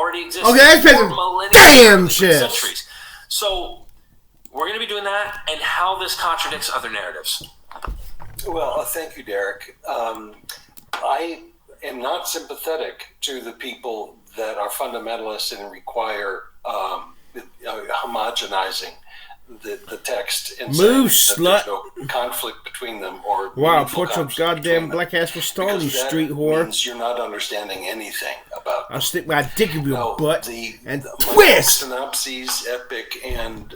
already existed. Okay, that's for damn shit. Centuries. So we're going to be doing that, and how this contradicts other narratives. Well, thank you, Derek. I am not sympathetic to the people that are fundamentalists and require homogenizing the text and move, saying slut. that there's no conflict between them or wow, put your goddamn black ass for stone, you street whore. Means you're not understanding anything about. I'll stick my dick in your butt and twist. Synopses, epic and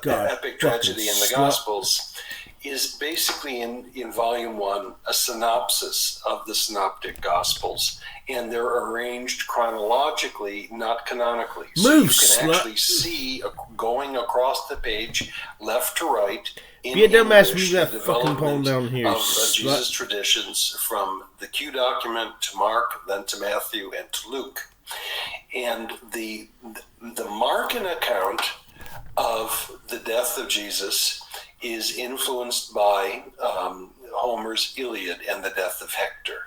epic tragedy in the slut. Gospels is basically in volume 1 a synopsis of the synoptic Gospels, and they're arranged chronologically, not canonically. So move, you can slut. actually see going across the page, left to right, in be a dumbass, English, move that the fucking poem down here, of slut. Jesus' traditions from the Q document to Mark, then to Matthew, and to Luke. And the Markan account of the death of Jesus is influenced by Homer's Iliad and the death of Hector.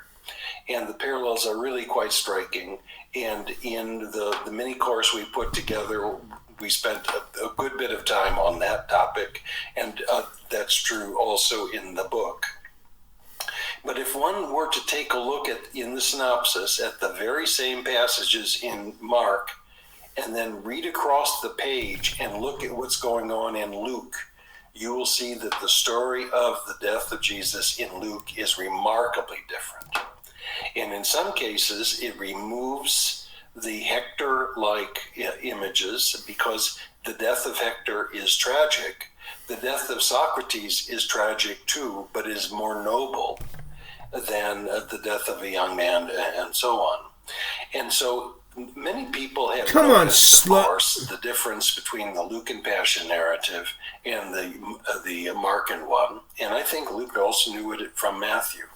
And the parallels are really quite striking. And in the mini course we put together, we spent a good bit of time on that topic, and that's true also in the book. But if one were to take a look in the synopsis at the very same passages in Mark, and then read across the page and look at what's going on in Luke, you will see that the story of the death of Jesus in Luke is remarkably different. And in some cases, it removes the Hector-like images because the death of Hector is tragic. The death of Socrates is tragic too, but is more noble than the death of a young man and so on. And so many people have noticed, of course, the difference between the Lucan Passion narrative and the Markan one. And I think Luke also knew it from Matthew.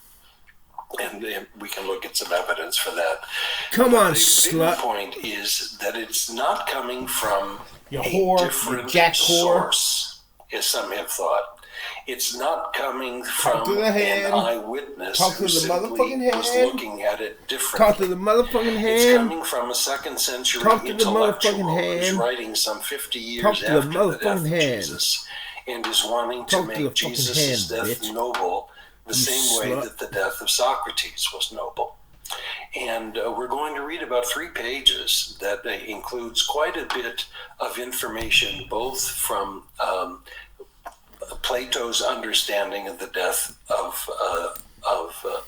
And we can look at some evidence for that. Come on, the big point is that it's not coming from you a whore, different you jack source, as some have thought. It's not coming from an eyewitness who simply was looking at it differently. Talk to the motherfucking hand. It's coming from a 2nd century intellectual who's writing some 50 years after the death of Jesus and is wanting to make Jesus' death noble the same way that the death of Socrates was noble. And we're going to read about 3 pages that includes quite a bit of information, both from Plato's understanding of the death of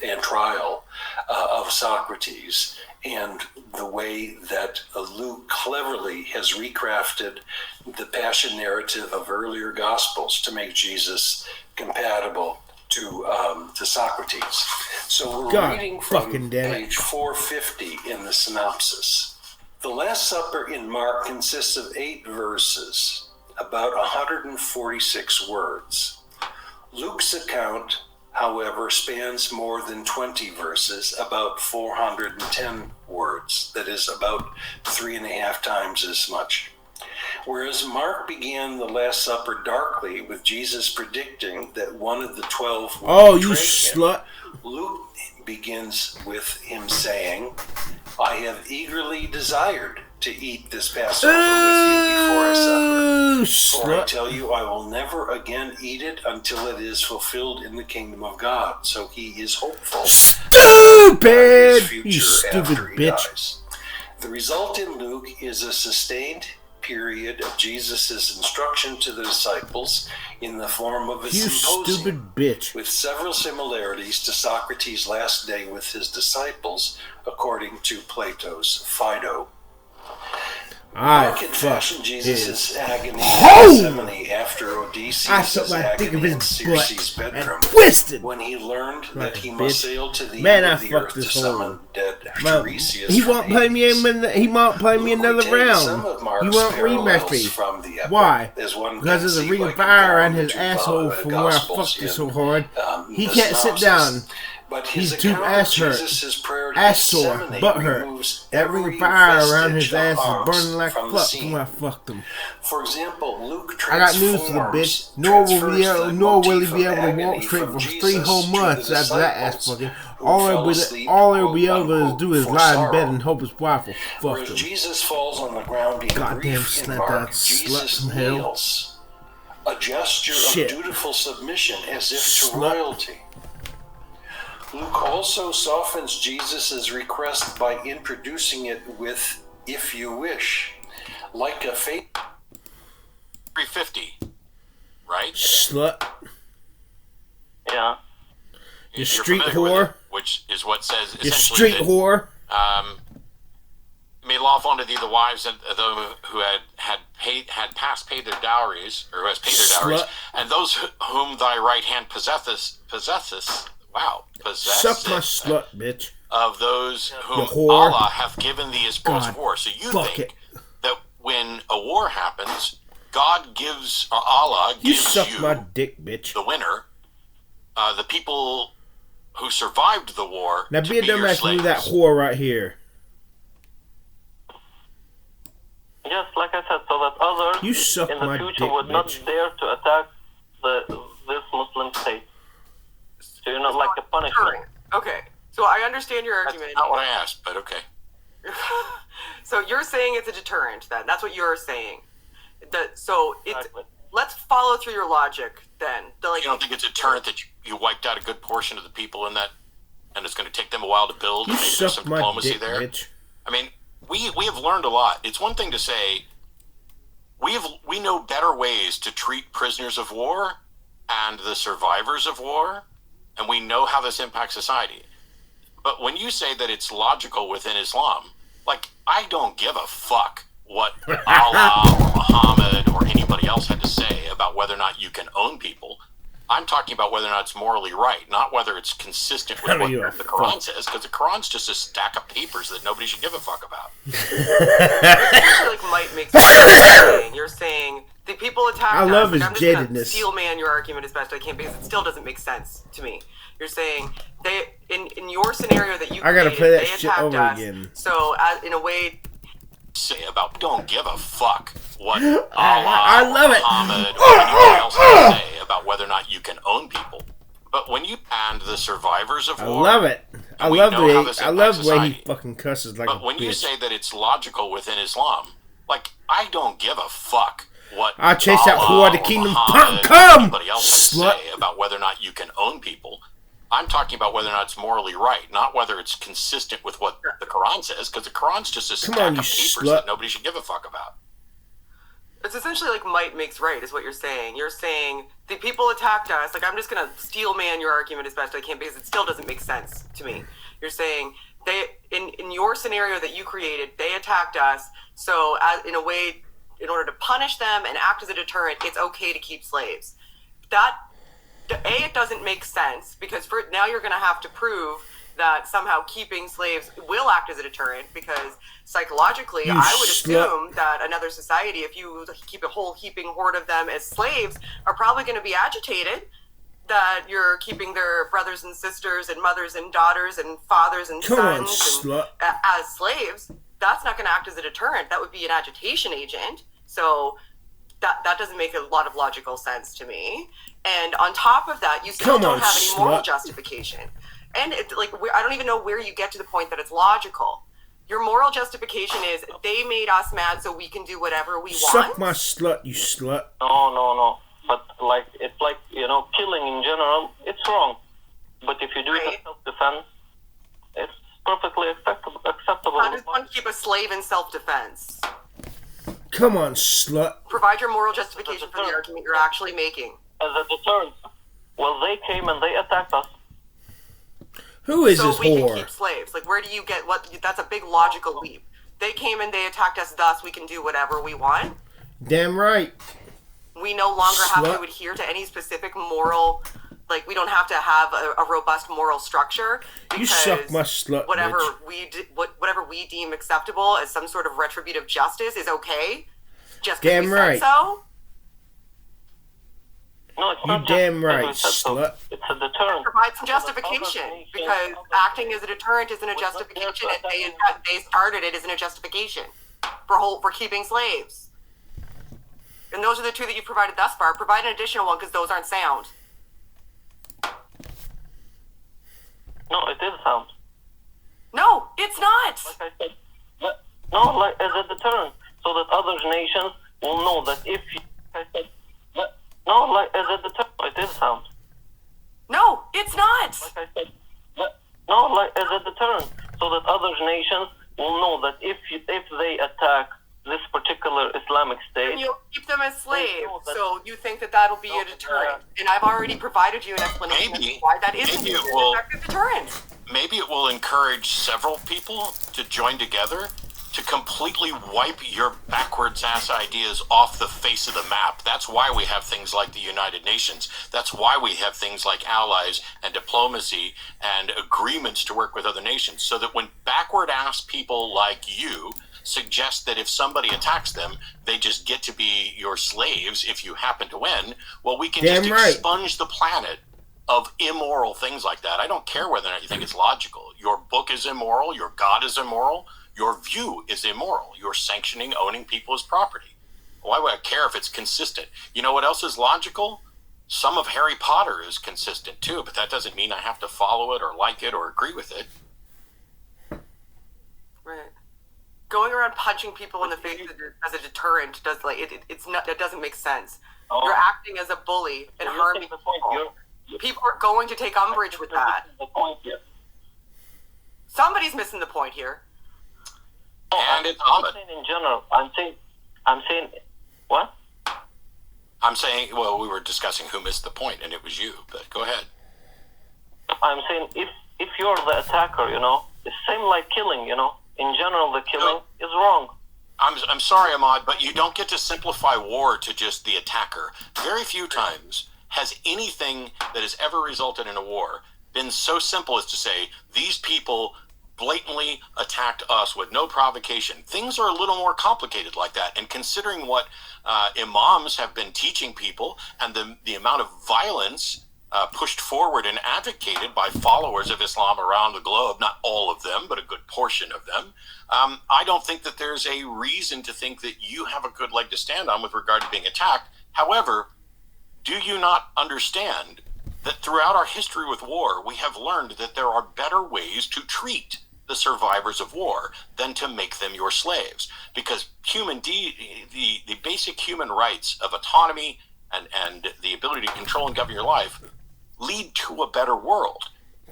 and trial of Socrates, and the way that Luke cleverly has recrafted the passion narrative of earlier Gospels to make Jesus compatible to Socrates. So we're reading from page 450 in the synopsis. The Last Supper in Mark consists of 8 verses, about 146 words. Luke's account, however, spans more than 20 verses, about 410 words. That is about 3.5 times as much. Whereas Mark began the Last Supper darkly, with Jesus predicting that one of the 12 would betray him, slut. Luke begins with him saying, I have eagerly desired to eat this Passover with you before I suffer. For I tell you, I will never again eat it until it is fulfilled in the kingdom of God. So he is hopeful. Stupid! You stupid bitch. Dies. The result in Luke is a sustained period of Jesus' instruction to the disciples in the form of a symposium, stupid bitch, with several similarities to Socrates' last day with his disciples, according to Plato's Phaedo. Mark had fashioned Jesus' agony in Gethsemane after Odysseus' agony in Circe's bedroom, when he learned that he must sail to the end of the earth to summon dead Tiresias. He won't play me he won't play me another round. He won't rematch me. Why? Because there's a ring of fire around his asshole from where I fucked it so hard. He can't sit down. He's too ass hurt, ass sore, butt hurt. That ring of fire around his ass is burning like fuck from where I fucked him. For example, Luke I got news for the bitch. Nor will he be able to walk straight for 3 whole months after that ass fucking. All he'll be able to do is lie in bed and hope his wife will fuck Whereas him. Jesus falls on the ground in Goddamn grief in snap Mark. out slut Jesus from hell. kneels, a gesture of dutiful submission as if to royalty. Luke also softens Jesus' request by introducing it with, if you wish, like a faith. 350, right? Slut. Yeah. You street whore. Which is what says You essentially street whore. Made lawful unto thee the wives of those who had paid their dowries, or who has paid their dowries, and those whom thy right hand possesseth. Suck my slut, bitch. Of those whom Allah hath given thee as spoils of war. So you think that when a war happens, God gives, or Allah gives you suck my dick, bitch. The winner, the people who survived the war. Now be a dumbass and do that whore right here. Yes, like I said, so that others you suck in the my future dick, would bitch. not dare to attack this Muslim state. So you're not like a punishment. Okay, so I understand your argument. That's not what I asked, but okay. So you're saying it's a deterrent, then? That's what you're saying. So it's Exactly. Let's follow through your logic, then. You don't think it's a deterrent that you wiped out a good portion of the people in that, and it's going to take them a while to build, and maybe there's some diplomacy there? Bitch. I mean, we have learned a lot. It's one thing to say we know better ways to treat prisoners of war and the survivors of war, and we know how this impacts society. But when you say that it's logical within Islam, like, I don't give a fuck what Allah or Muhammad or anybody else had to say about whether or not you can own people. I'm talking about whether or not it's morally right, not whether it's consistent with what the Quran says, because the Quran's just a stack of papers that nobody should give a fuck about. Like might make sense. You're saying the people attacked us. I love his I'm just gonna jadedness. steel man your argument as best I can because it still doesn't make sense to me. You're saying they in your scenario that you I gotta created, play that they shit attacked over us. again. So in a way, Say about don't give a fuck what Allah I love it. Muhammad or anybody else has to say about whether or not you can own people. But when you and the survivors of I war, love it. I we love know how this the way society. he fucking cusses like But a when bitch. you say that it's logical within Islam, like, I don't give a fuck what I chase that Allah whore to or kingdom Muhammad come, or anybody else has to slut. say about whether or not you can own people. I'm talking about whether or not it's morally right, not whether it's consistent with what the Quran says, because the Quran's just a stack of papers that nobody should give a fuck about. it's essentially like might makes right, is what you're saying. You're saying the people attacked us. Like I'm just gonna steel man your argument as best I can because it still doesn't make sense to me. You're saying they in your scenario that you created, they attacked us. So in a way, in order to punish them and act as a deterrent, it's okay to keep slaves. It doesn't make sense because now you're going to have to prove that somehow keeping slaves will act as a deterrent because psychologically, I would assume that another society, if you keep a whole heaping horde of them as slaves, are probably going to be agitated that you're keeping their brothers and sisters and mothers and daughters and fathers and sons as slaves. That's not going to act as a deterrent. That would be an agitation agent. So that doesn't make a lot of logical sense to me. And on top of that, you still don't have any moral justification. And I don't even know where you get to the point that it's logical. Your moral justification is they made us mad so we can do whatever we want. Suck my slut, you slut. No. But it's like, killing in general, it's wrong. But if you do it in self-defense, it's perfectly acceptable. How does one keep a slave in self-defense? Come on, slut. Provide your moral justification for the argument you're actually making. As a deterrent. Well, they came and they attacked us. Who is this whore? So we can keep slaves. Like, where do you get what? That's a big logical leap. They came and they attacked us, thus we can do whatever we want. Damn right. We no longer have to adhere to any specific moral. Like, we don't have to have a robust moral structure. You suck my slut, whatever bitch. Whatever we deem acceptable as some sort of retributive justice is okay. Just damn because we right. said so. No, it's you not damn just right, slut. It's a deterrent. Provide some justification, because acting as a deterrent isn't a justification, and they started it isn't a justification for keeping slaves. And those are the two that you provided thus far. Provide an additional one because those aren't sound. No, it is sound. No, it's not. Like I said, no, like as a deterrent, so that other nations will know that if you, like I said, no, like as a deterrent, it is sound. No, it's not. Like I said, no, like as a deterrent, so that other nations will know that if they attack this particular Islamic State, and you'll keep them as slaves. So you think that that'll be a deterrent? And I've already provided you an explanation as to why that isn't an effective deterrent. Maybe it will encourage several people to join together to completely wipe your backwards ass ideas off the face of the map. That's why we have things like the United Nations. That's why we have things like allies and diplomacy and agreements to work with other nations, so that when backward ass people like you suggest that if somebody attacks them, they just get to be your slaves if you happen to win, well, we can just expunge the planet of immoral things like that. I don't care whether or not you think it's logical. Your book is immoral. Your God is immoral. Your view is immoral. You're sanctioning owning people as property. Why would I care if it's consistent? You know what else is logical? Some of Harry Potter is consistent too, but that doesn't mean I have to follow it or like it or agree with it. Right. Going around punching people in the face as a deterrent does it's not, that doesn't make sense. You're acting as a bully and harming people. People are going to take umbrage with that. Somebody's missing the point here. And it's Ahmed. In general, I'm saying, what? I'm saying, well, we were discussing who missed the point, and it was you, but go ahead. I'm saying, if you're the attacker, it's same like killing, In general, the killing is wrong. I'm sorry, Ahmad, but you don't get to simplify war to just the attacker. Very few times has anything that has ever resulted in a war been so simple as to say, these people blatantly attacked us with no provocation. Things are a little more complicated like that. And considering what imams have been teaching people and the amount of violence pushed forward and advocated by followers of Islam around the globe, not all of them, but a good portion of them, I don't think that there's a reason to think that you have a good leg to stand on with regard to being attacked. However, do you not understand that throughout our history with war, we have learned that there are better ways to treat the survivors of war than to make them your slaves? Because the basic human rights of autonomy and the ability to control and govern your life lead to a better world.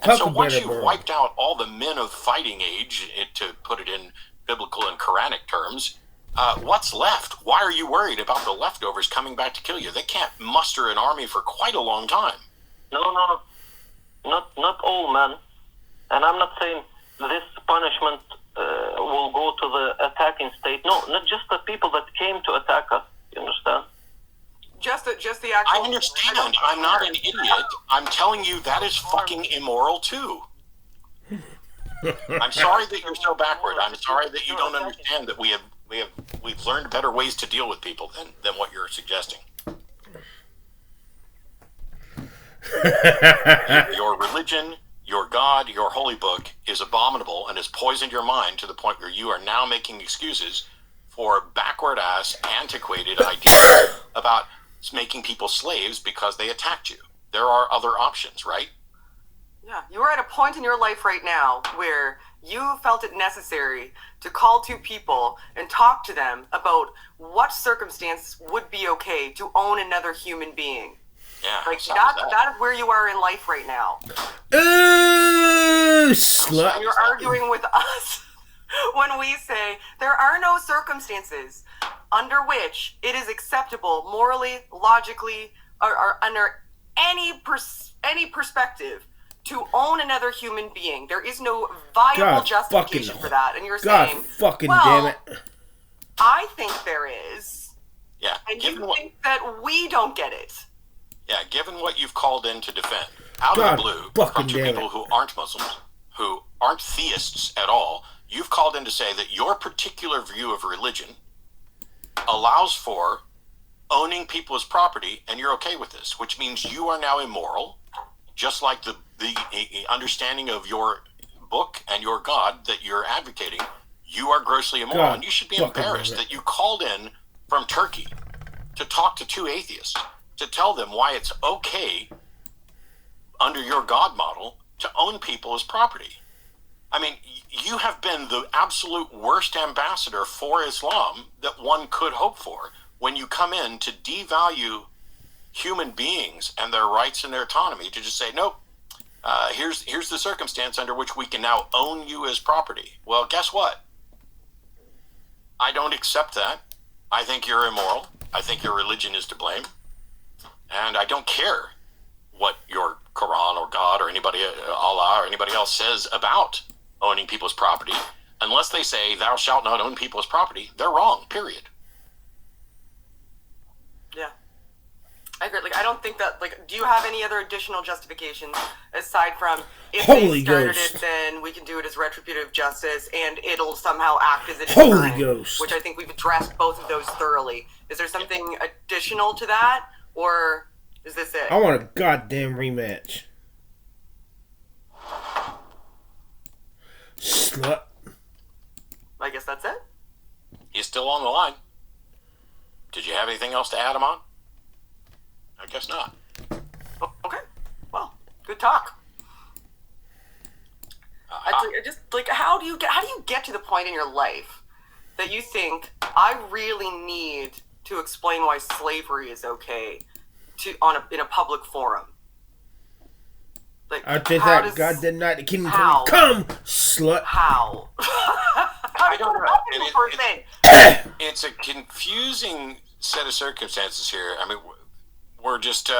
And so once you've wiped out all the men of fighting age, to put it in biblical and Quranic terms, what's left? Why are you worried about the leftovers coming back to kill you? They can't muster an army for quite a long time. No, not all men. And I'm not saying this punishment will go to the attacking state. No, not just the people that came to attack us. You understand? Just the actual. I understand. I'm not an idiot. I'm telling you that is fucking immoral too. I'm sorry that you're so backward. I'm sorry that you don't understand that we've learned better ways to deal with people than what you're suggesting. Your religion, your God, your holy book is abominable and has poisoned your mind to the point where you are now making excuses for backward ass, antiquated ideas about making people slaves because they attacked you. There are other options, right? Yeah, you are at a point in your life right now where you felt it necessary to call two people and talk to them about what circumstance would be okay to own another human being. Yeah, like that is where you are in life right now. Ooh, slut. You're arguing with us when we say there are no circumstances under which it is acceptable morally, logically, or under any perspective to own another human being. There is no viable justification for that. And you're saying, damn it. I think there is. Yeah. And you think that we don't get it. Yeah, given what you've called in to defend, out of the blue, from two people who aren't Muslims, who aren't theists at all, you've called in to say that your particular view of religion allows for owning people as property, and you're okay with this, which means you are now immoral, just like the understanding of your book and your God that you're advocating. You are grossly immoral, and you should be embarrassed that you called in from Turkey to talk to two atheists, to tell them why it's okay under your God model to own people as property. I mean, you have been the absolute worst ambassador for Islam that one could hope for when you come in to devalue human beings and their rights and their autonomy, to just say, nope, here's the circumstance under which we can now own you as property. Well, guess what? I don't accept that. I think you're immoral. I think your religion is to blame. And I don't care what your Quran or God or anybody, Allah or anybody else says about owning people's property. Unless they say, thou shalt not own people's property, they're wrong, period. Yeah. I agree. Like, I don't think that, like, do you have any other additional justifications aside from if Holy they started Ghost. it, then we can do it as retributive justice and it'll somehow act as a Holy deterrent, Ghost. which I think we've addressed both of those thoroughly. Is there something additional to that, or is this it? I want a goddamn rematch. Slut. I guess that's it. He's still on the line. Did you have anything else to add him on? I guess not. Oh, okay. Well, good talk. I just like how do you get to the point in your life that you think I really need to explain why slavery is okay in a public forum? Like, I did that. God did not. The kingdom how? come, slut. How? I don't know. It's a confusing set of circumstances here. I mean, we're just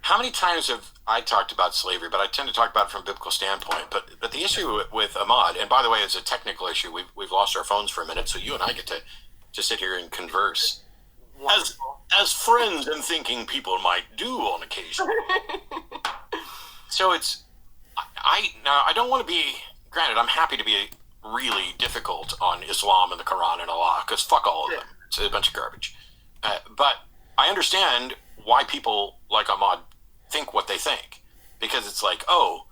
how many times have I talked about slavery? But I tend to talk about it from a biblical standpoint. But the issue with Ahmad, and by the way, it's a technical issue. We've lost our phones for a minute, so you and I get to sit here and converse as friends and thinking people might do on occasion. So it's I don't want to be. Granted, I'm happy to be really difficult on Islam and the Quran and Allah, because fuck all of them. It's a bunch of garbage. But I understand why people like Ahmad think what they think, because it's like, oh,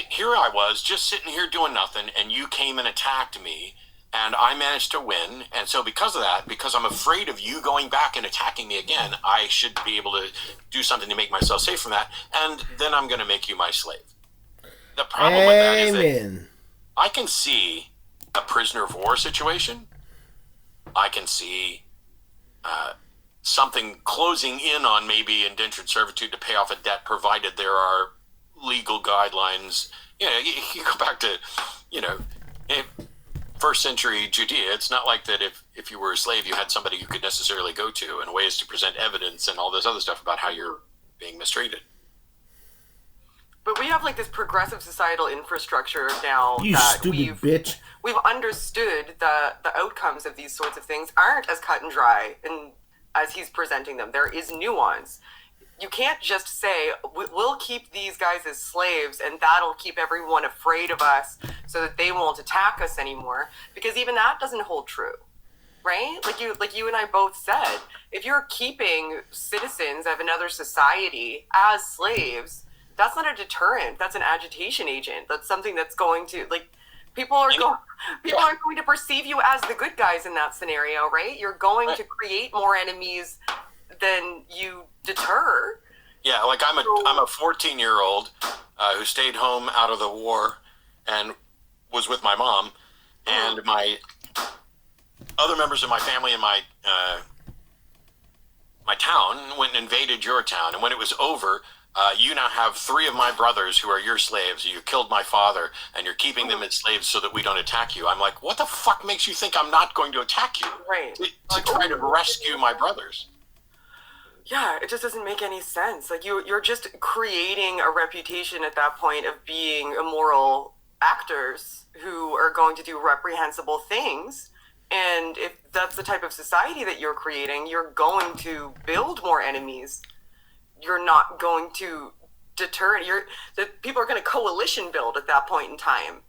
here I was just sitting here doing nothing, and you came and attacked me, and I managed to win, and so because of that, because I'm afraid of you going back and attacking me again, I should be able to do something to make myself safe from that, and then I'm going to make you my slave. The problem with that is that I can see a prisoner of war situation. I can see something closing in on maybe indentured servitude to pay off a debt, provided there are legal guidelines. You know, you go back to, first century Judea. It's not like that if you were a slave, you had somebody you could necessarily go to and ways to present evidence and all this other stuff about how you're being mistreated. But we have like this progressive societal infrastructure now You that stupid bitch. we've understood the outcomes of these sorts of things aren't as cut and dry and as he's presenting them. There is nuance. You can't just say, we'll keep these guys as slaves and that'll keep everyone afraid of us so that they won't attack us anymore, because even that doesn't hold true, right? Like you and I both said, if you're keeping citizens of another society as slaves, that's not a deterrent. That's an agitation agent. That's something that's going to, like, people are going to perceive you as the good guys in that scenario, right? You're going to create more enemies than you deter. Yeah, like I'm a 14-year-old who stayed home out of the war and was with my mom, and my other members of my family in my town went and invaded your town, and when it was over, you now have 3 of my brothers who are your slaves. You killed my father, and you're keeping them as slaves so that we don't attack you. I'm like, what the fuck makes you think I'm not going to attack you? Right. To try to rescue my brothers. Yeah, it just doesn't make any sense. Like you're just creating a reputation at that point of being immoral actors who are going to do reprehensible things. And if that's the type of society that you're creating, you're going to build more enemies. You're not going to deter. People are going to coalition build at that point in time.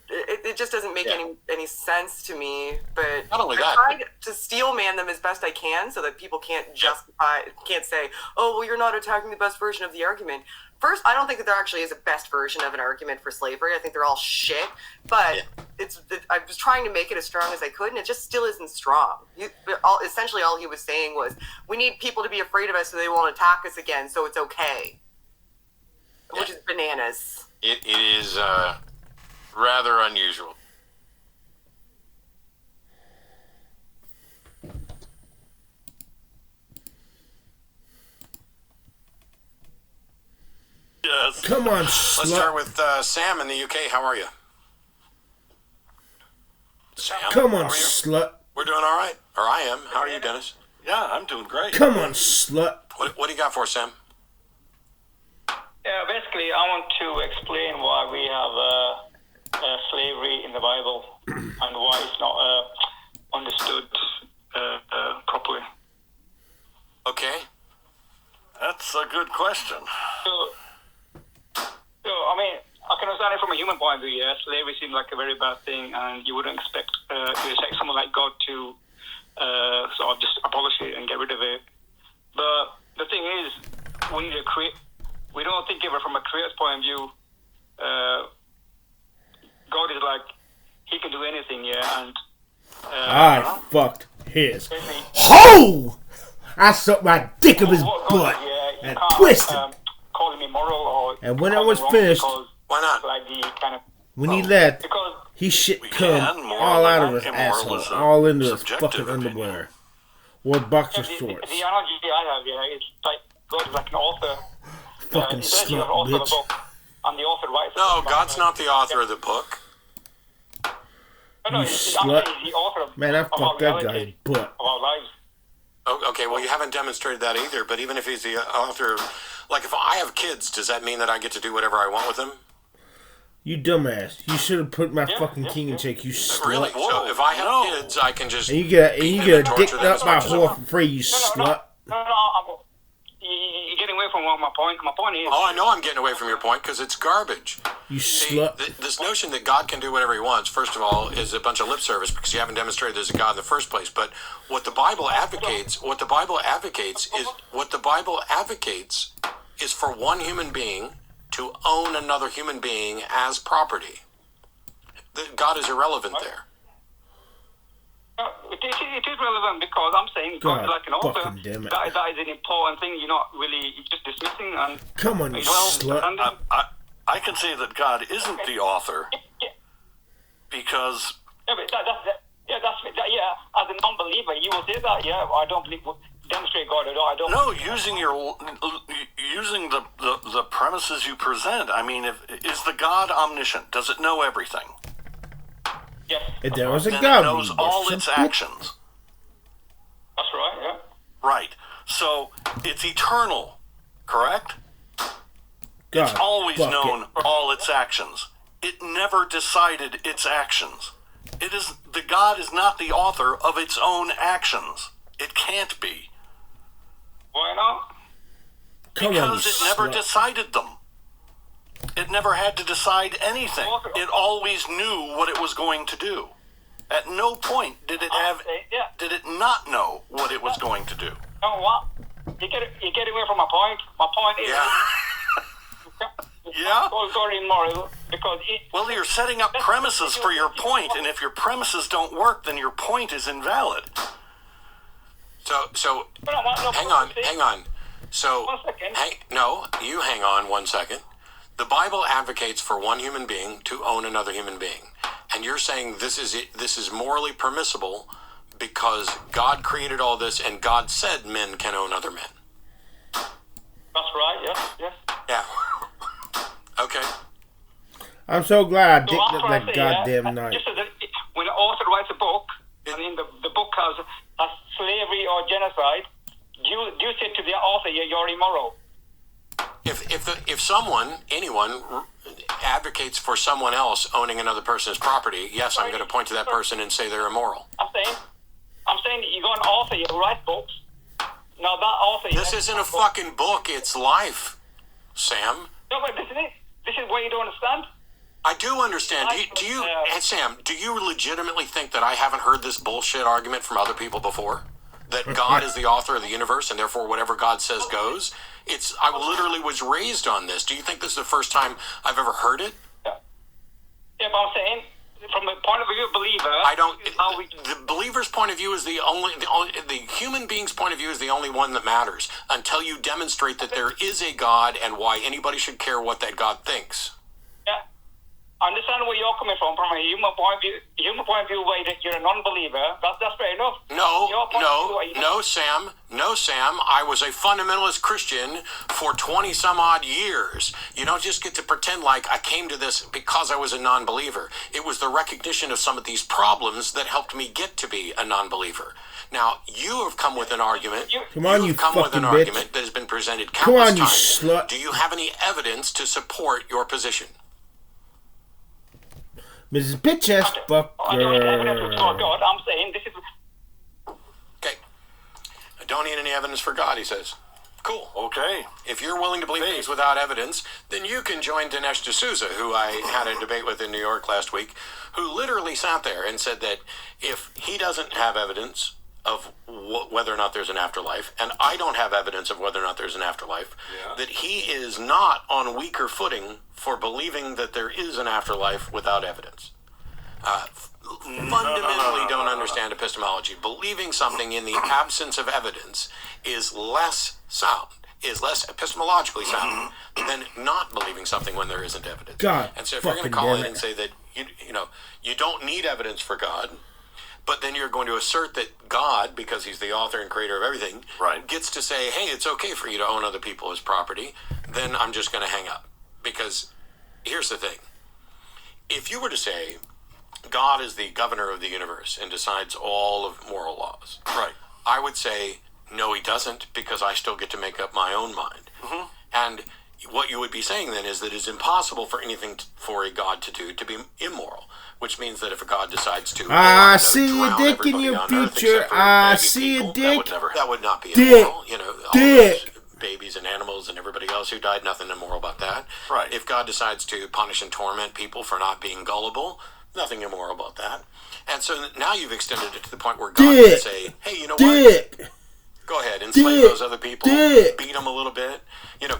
It just doesn't make any sense to me. But not only I try to steel man them as best I can so that people can't say, oh, well, you're not attacking the best version of the argument. First, I don't think that there actually is a best version of an argument for slavery. I think they're all shit. But I was trying to make it as strong as I could, and it just still isn't strong. Essentially, all he was saying was, we need people to be afraid of us so they won't attack us again, so it's okay. which is bananas. It is rather unusual. Yes. Come on, Let's start with Sam in the UK. How are you? Sam? Come on, slut. We're doing all right. Or I am. How are you, Dennis? Yeah, I'm doing great. Come on, slut. What do you got for us, Sam? Yeah, basically, I want to explain why we have slavery in the Bible and why it's not understood properly. Okay. That's a good question. So, I mean, I can understand it from a human point of view, yeah. Slavery seems like a very bad thing, and you wouldn't expect someone like God to sort of just abolish it and get rid of it. But the thing is, we don't think of it from a creator's point of view. God is like, he can do anything, yeah, and... I fucked his hole! I sucked my dick of his butt and twisted. Call him immoral or... And when I was finished, why not? Like the kind of, when he left, because he shit cum all out of his asshole, all into his fucking underwear. Wore boxer shorts. the analogy I have, yeah, it's like God is like an author. Fucking He says he's slut, an author of bitch. the book, and the author writes. No, God's not the author of the book. No, You he's slut. the author of, Man, I of our fucked that guy's reality, butt. of our lives. Oh, okay, well, you haven't demonstrated that either, but even if he's the author, like if I have kids, does that mean that I get to do whatever I want with them? You dumbass. You should have put my fucking king in check, you slut. Really? So if I have kids, I can just... And you get torture dicked them up as by a much as I whore want. for free, you slut. You're getting away from my point. My point is... Oh, I know I'm getting away from your point because it's garbage. You See, slut. this notion that God can do whatever he wants, first of all, is a bunch of lip service because you haven't demonstrated there's a God in the first place. But what the Bible advocates is for one human being to own another human being as property. God is irrelevant there. It is relevant because I'm saying God is like an author. fucking damn it. That is an important thing. You're not really just dismissing and... Come on, you slut. I can say that God isn't the author because... Yeah, but as a non-believer, you will say that, yeah, I don't believe... Demonstrate God at all. I don't... No, using the premises you present. I mean, is the God omniscient? Does it know everything? Yes. If there was a Then God, it knows all its actions. That's right, yeah. Right. So it's eternal, correct? God, It's always fuck known it. all its actions. It never decided its actions. The God is not the author of its own actions. It can't be. Why not? Come on, Because it never slut. decided them. It never had to decide anything. It always knew what it was going to do. At no point did it not know what it was going to do. No, what? You get away from my point. My point is... Yeah? Sorry, immoral, because Well, you're setting up premises for your point, and if your premises don't work, then your point is invalid. So No, hang on. So, 1 second. you hang on 1 second. The Bible advocates for one human being to own another human being. And you're saying this is morally permissible because God created all this and God said men can own other men. That's right, yes. Yeah. Okay. I'm so glad I So dicked that's up what I that say, goddamn night. Just as when an author writes a book, and in the book has slavery or genocide, do you say to the author, you're immoral? If anyone advocates for someone else owning another person's property, yes, I'm going to point to that person and say they're immoral. I'm saying you got an author, you write books. Now that author... This isn't a fucking book, it's life, Sam. No, but this is it. This is what you don't understand. I do understand. Sam, do you legitimately think that I haven't heard this bullshit argument from other people before? That God is the author of the universe and therefore whatever God says goes? I literally was raised on this. Do you think this is the first time I've ever heard it? Yeah, but I'm saying, from the point of view of believer... believer's point of view is the human being's point of view is the only one that matters until you demonstrate that there is a God and why anybody should care what that God thinks. Yeah. I understand where you're coming from a human point of view. Human point of view, where you're a non-believer. That's fair enough. No, Sam. I was a fundamentalist Christian for 20 some odd years. You don't just get to pretend like I came to this because I was a non-believer. It was the recognition of some of these problems that helped me get to be a non-believer. Now, you have come with an argument. Come on, you come with an fucking bitch. argument that has been presented countless times. Come on, you slut. Do you have any evidence to support your position? Mrs. Bitch-ass fucker. I don't need evidence for God. I'm saying this is... Okay. I don't need any evidence for God, he says. Cool. Okay. If you're willing to believe things without evidence, then you can join Dinesh D'Souza, who I had a debate with in New York last week, who literally sat there and said that if he doesn't have evidence of whether or not there's an afterlife, and I don't have evidence of whether or not there's an afterlife, that he is not on weaker footing for believing that there is an afterlife without evidence. Fundamentally don't understand epistemology. Believing something in the absence of evidence is less sound, is less epistemologically sound than not believing something when there isn't evidence. God, and so if you're going to call in and say that you don't need evidence for God, but then you're going to assert that God, because he's the author and creator of everything, gets to say, hey, it's okay for you to own other people as property, then I'm just going to hang up. Because here's the thing. If you were to say God is the governor of the universe and decides all of moral laws, I would say, no, he doesn't, because I still get to make up my own mind. And what you would be saying then is that it's impossible for anything for a God to do to be immoral, which means that if a God decides to I see a dick in your future. I see a dick. That would not be immoral. Dick. Babies and animals and everybody else who died, nothing immoral about that. Right. If God decides to punish and torment people for not being gullible, nothing immoral about that. And so now you've extended it to the point where God can say, hey, you know what? Go ahead, enslave those other people, beat them a little bit,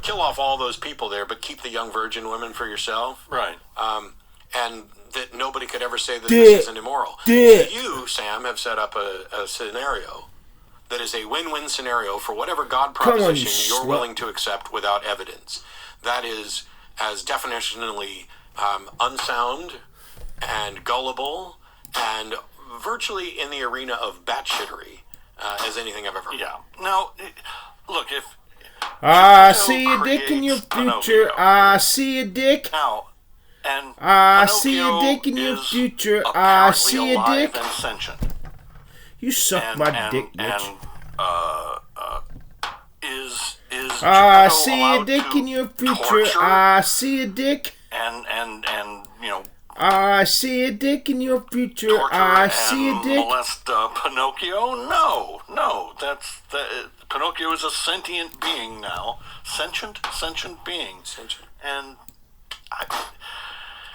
kill off all those people there, but keep the young virgin women for yourself. Right. And that nobody could ever say that this isn't immoral. So you, Sam, have set up a scenario that is a win-win scenario for whatever God proposition you're willing to accept without evidence. That is as definitionally unsound and gullible and virtually in the arena of batshittery as anything I've ever heard. Yeah. Now, look, if... I see a dick in your future. I see a dick. Now, and I see a dick in your future. I see a dick. And sentient. You suck my dick, bitch. I see a dick in your future. I see a dick. And I see a dick in your future. I see a dick. Molest Pinocchio? No. Pinocchio is a sentient being now. Sentient being. And I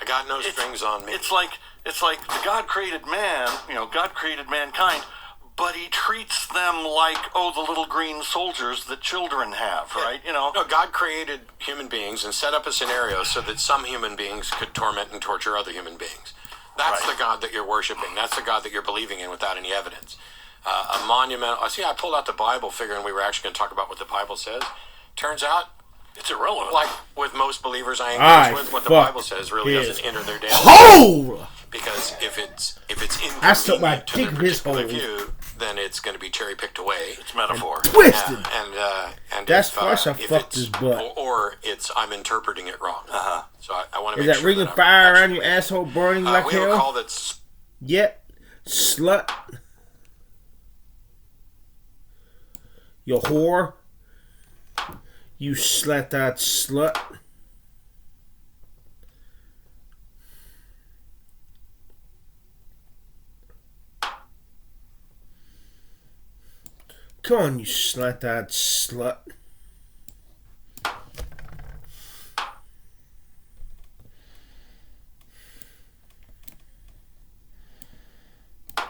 got no strings on me. It's like the God created man. God created mankind, but he treats them like the little green soldiers that children have, right? No, God created human beings and set up a scenario so that some human beings could torment and torture other human beings. That's the God that you're worshiping. That's the God that you're believing in without any evidence. A monumental... See, I pulled out the Bible figuring we were actually going to talk about what the Bible says. Turns out, it's irrelevant. Like with most believers I engage with, what the Bible says really doesn't enter their daily hole. Because if it's inconvenient to their particular view, then it's going to be cherry picked away. It's metaphor. Twisted. And that's first I fucked his butt. Or I'm interpreting it wrong. So I want to make sure. Is that ring of fire around your asshole burning like hell? We call that. Yep. Slut. You whore. You slut-eyed slut. Come on, you slut-eyed slut.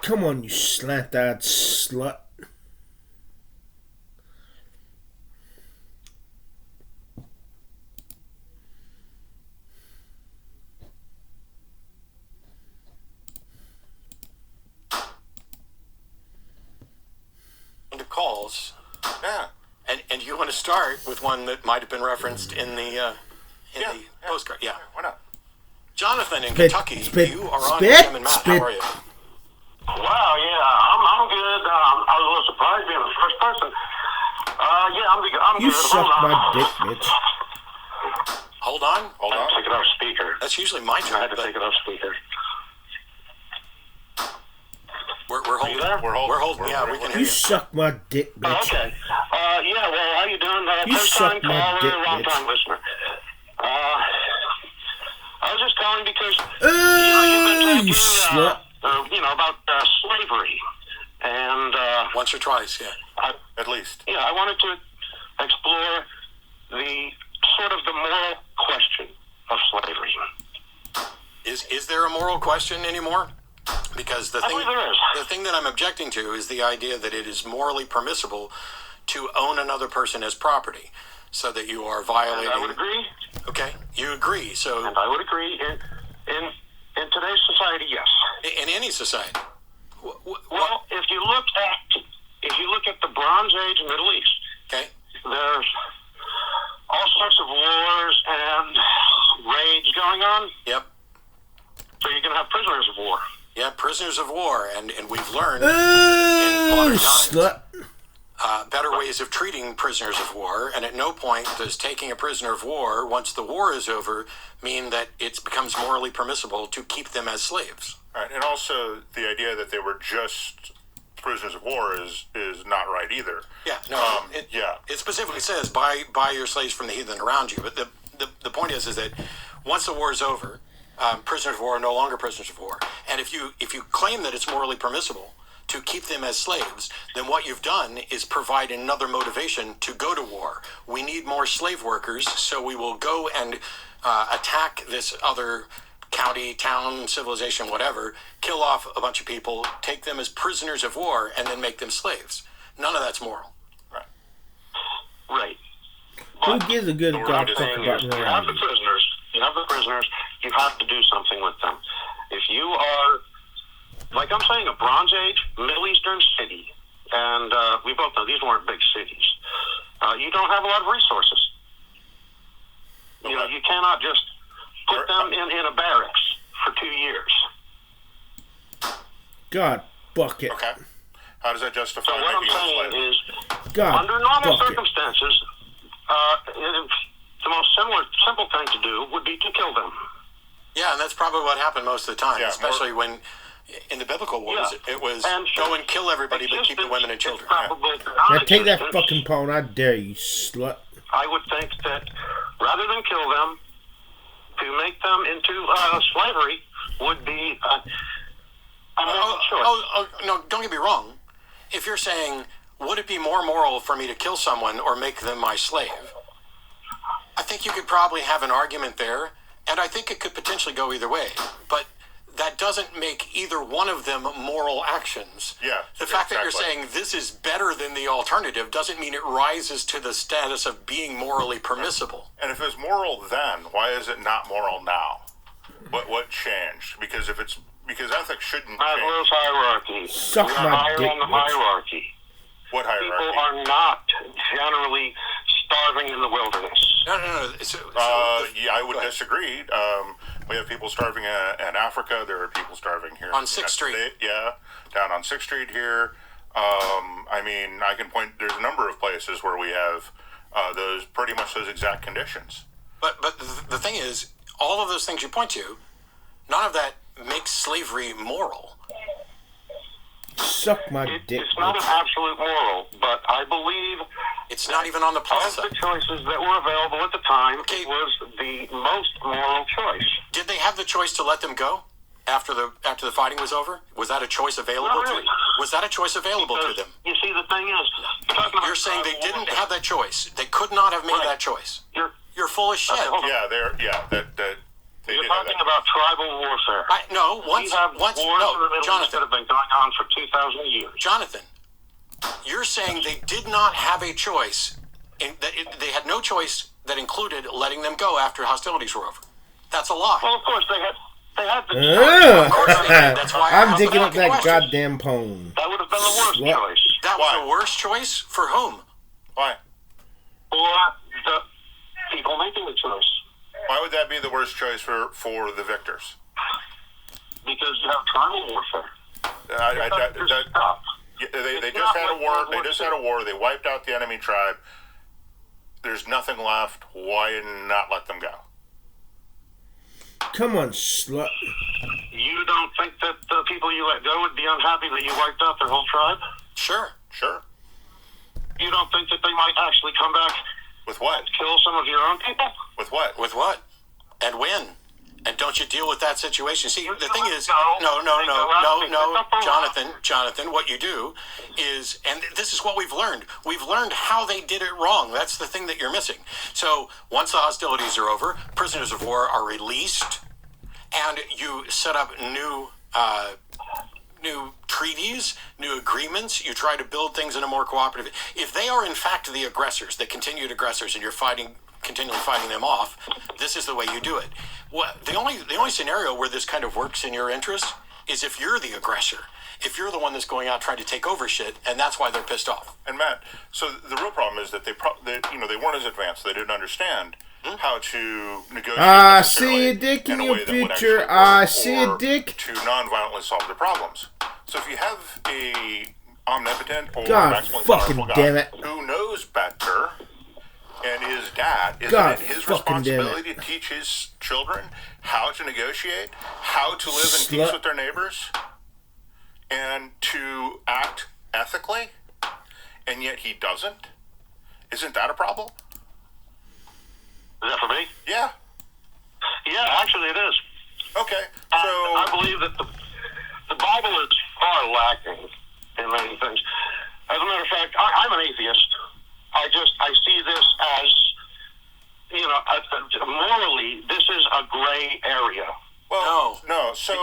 Come on, you slant-eyed slut. examples. Yeah. And you want to start with one that might have been referenced in the postcard. Yeah. Why not? Jonathan in Kentucky, you are on with Tim and Matt. How are you? Wow, yeah, I'm good. I was a little surprised being the first person. I'm good. You suck my dick, bitch. Hold on. I had to take it off speaker. That's usually my turn. I had to take it off speaker. We're holding. We're holding. Yeah, we can hear You you. suck my dick, bitch. Oh, okay. Well, how you doing? You First suck time my caller, dick, long bitch. time listener. I was just calling because You you've been slut. talking, about slavery, and Once or twice, yeah. At least. Yeah, I wanted to explore the sort of the moral question of slavery. Is there a moral question anymore? Because I believe there is. the thing that I'm objecting to is the idea that it is morally permissible to own another person as property, so that you are violating. And I would agree. Okay, you agree. So And I would agree in today's society, yes. in any society, Well, if you look at the Bronze Age Middle East, okay, there's all sorts of wars and raids going on. yep, So you can have prisoners of war. yeah, prisoners of war, and we've learned in modern times Slut. better ways of treating prisoners of war, and at no point does taking a prisoner of war, once the war is over, mean that it becomes morally permissible to keep them as slaves. All right, and also the idea that they were just prisoners of war is not right either. Yeah, no, yeah. It specifically says buy your slaves from the heathen around you, but the point is that once the war is over, prisoners of war are no longer prisoners of war, and if you claim that it's morally permissible to keep them as slaves, then what you've done is provide another motivation to go to war. We need more slave workers, so we will go and attack this other county, town, civilization, whatever, kill off a bunch of people, take them as prisoners of war, and then make them slaves. None of that's moral. Right. Who gives a good So we're god just fuck saying about is no You have the idea? prisoners. You have to do something with them. If you are, like I'm saying, a Bronze Age Middle Eastern city, and we both know these weren't big cities, you don't have a lot of resources. You cannot just put them in a barracks for 2 years. God bucket. Okay. How does that justify So what I'm making them saying slaves? is, God under normal bucket. circumstances, the most simple thing to do would be to kill them. Yeah, and that's probably what happened most of the time, Yeah, especially when in the biblical wars it was go and kill everybody but keep the women and children. Now take that fucking pawn, I dare you, slut. I would think that rather than kill them, to make them into slavery would be a moral choice. No, don't get me wrong. If you're saying, would it be more moral for me to kill someone or make them my slave? I think you could probably have an argument there, and I think it could potentially go either way. But that doesn't make either one of them moral actions. Yeah, The fact that you're exactly. saying this is better than the alternative doesn't mean it rises to the status of being morally permissible. And if it's moral then, why is it not moral now? What changed? Because ethics shouldn't change. Maslow's hierarchy. Suck We my are higher dick, on the bitch. hierarchy. What People hierarchy? are not generally starving in the wilderness. No. Yeah, I would disagree. We have people starving in Africa. There are people starving here On in the 6th United Street. States. Yeah, down on 6th Street here. I mean, I can point. There's a number of places where we have those exact conditions. But the thing is, all of those things you point to, none of that makes slavery moral. Suck my dick, It's not an bitch. absolute moral, but I believe It's not even on the plus of the side. choices that were available at the time, Okay. it was the most moral choice. Did they have the choice to let them go after the fighting was over? Was that a choice available Not to really. them? Was that a choice available to Because, them? you see, the thing is, You're saying they didn't have that choice. They could not have made Right. that choice. You're You're full of shit. hold on. Yeah, they You're did have talking that. about tribal warfare. No, We have wars in the Middle East that Jonathan, have been going on for 2,000 years. Jonathan, you're saying they did not have a choice. They had no choice that included letting them go after hostilities were over. That's a lie. Well, of course, they had Ugh. That's why I I'm asked the digging up fucking that question. goddamn pawn. That would have been the worst Slut. choice. That was the worst choice for whom? Why? For the people making the choice. Why would that be the worst choice for the victors? Because you have tribal warfare. They just had a war. They just had a war. They wiped out the enemy tribe. There's nothing left. Why not let them go? Come on, slut. You don't think that the people you let go would be unhappy that you wiped out their whole tribe? Sure. You don't think that they might actually come back with what? Kill some of your own people? With what? With what? And when? And don't you deal with that situation? See, the thing is, no, Jonathan, what you do is, and this is what we've learned how they did it wrong. That's the thing that you're missing. So once the hostilities are over, prisoners of war are released, and you set up new treaties, new agreements. You try to build things in a more cooperative. If they are in fact the aggressors, the continued aggressors, and you're continually fighting them off, this is the way you do it. Well, the only scenario where this kind of works in your interest is if you're the aggressor, if you're the one that's going out trying to take over shit, and that's why they're pissed off. And Matt, so the real problem is that they weren't as advanced. They didn't understand how to negotiate. I see a dick in your future. I see a dick. To non-violently solve their problems. So if you have a omnipotent or maximally powerful guy who knows better, and is it his responsibility to teach his children how to negotiate, how to live in peace with their neighbors, and to act ethically, and yet he doesn't? Isn't that a problem? Is that for me? Yeah. Yeah, actually it is. Okay, so... I believe that the Bible is far lacking in many things. As a matter of fact, I'm an atheist. I see this as, morally, this is a gray area. Well, no. So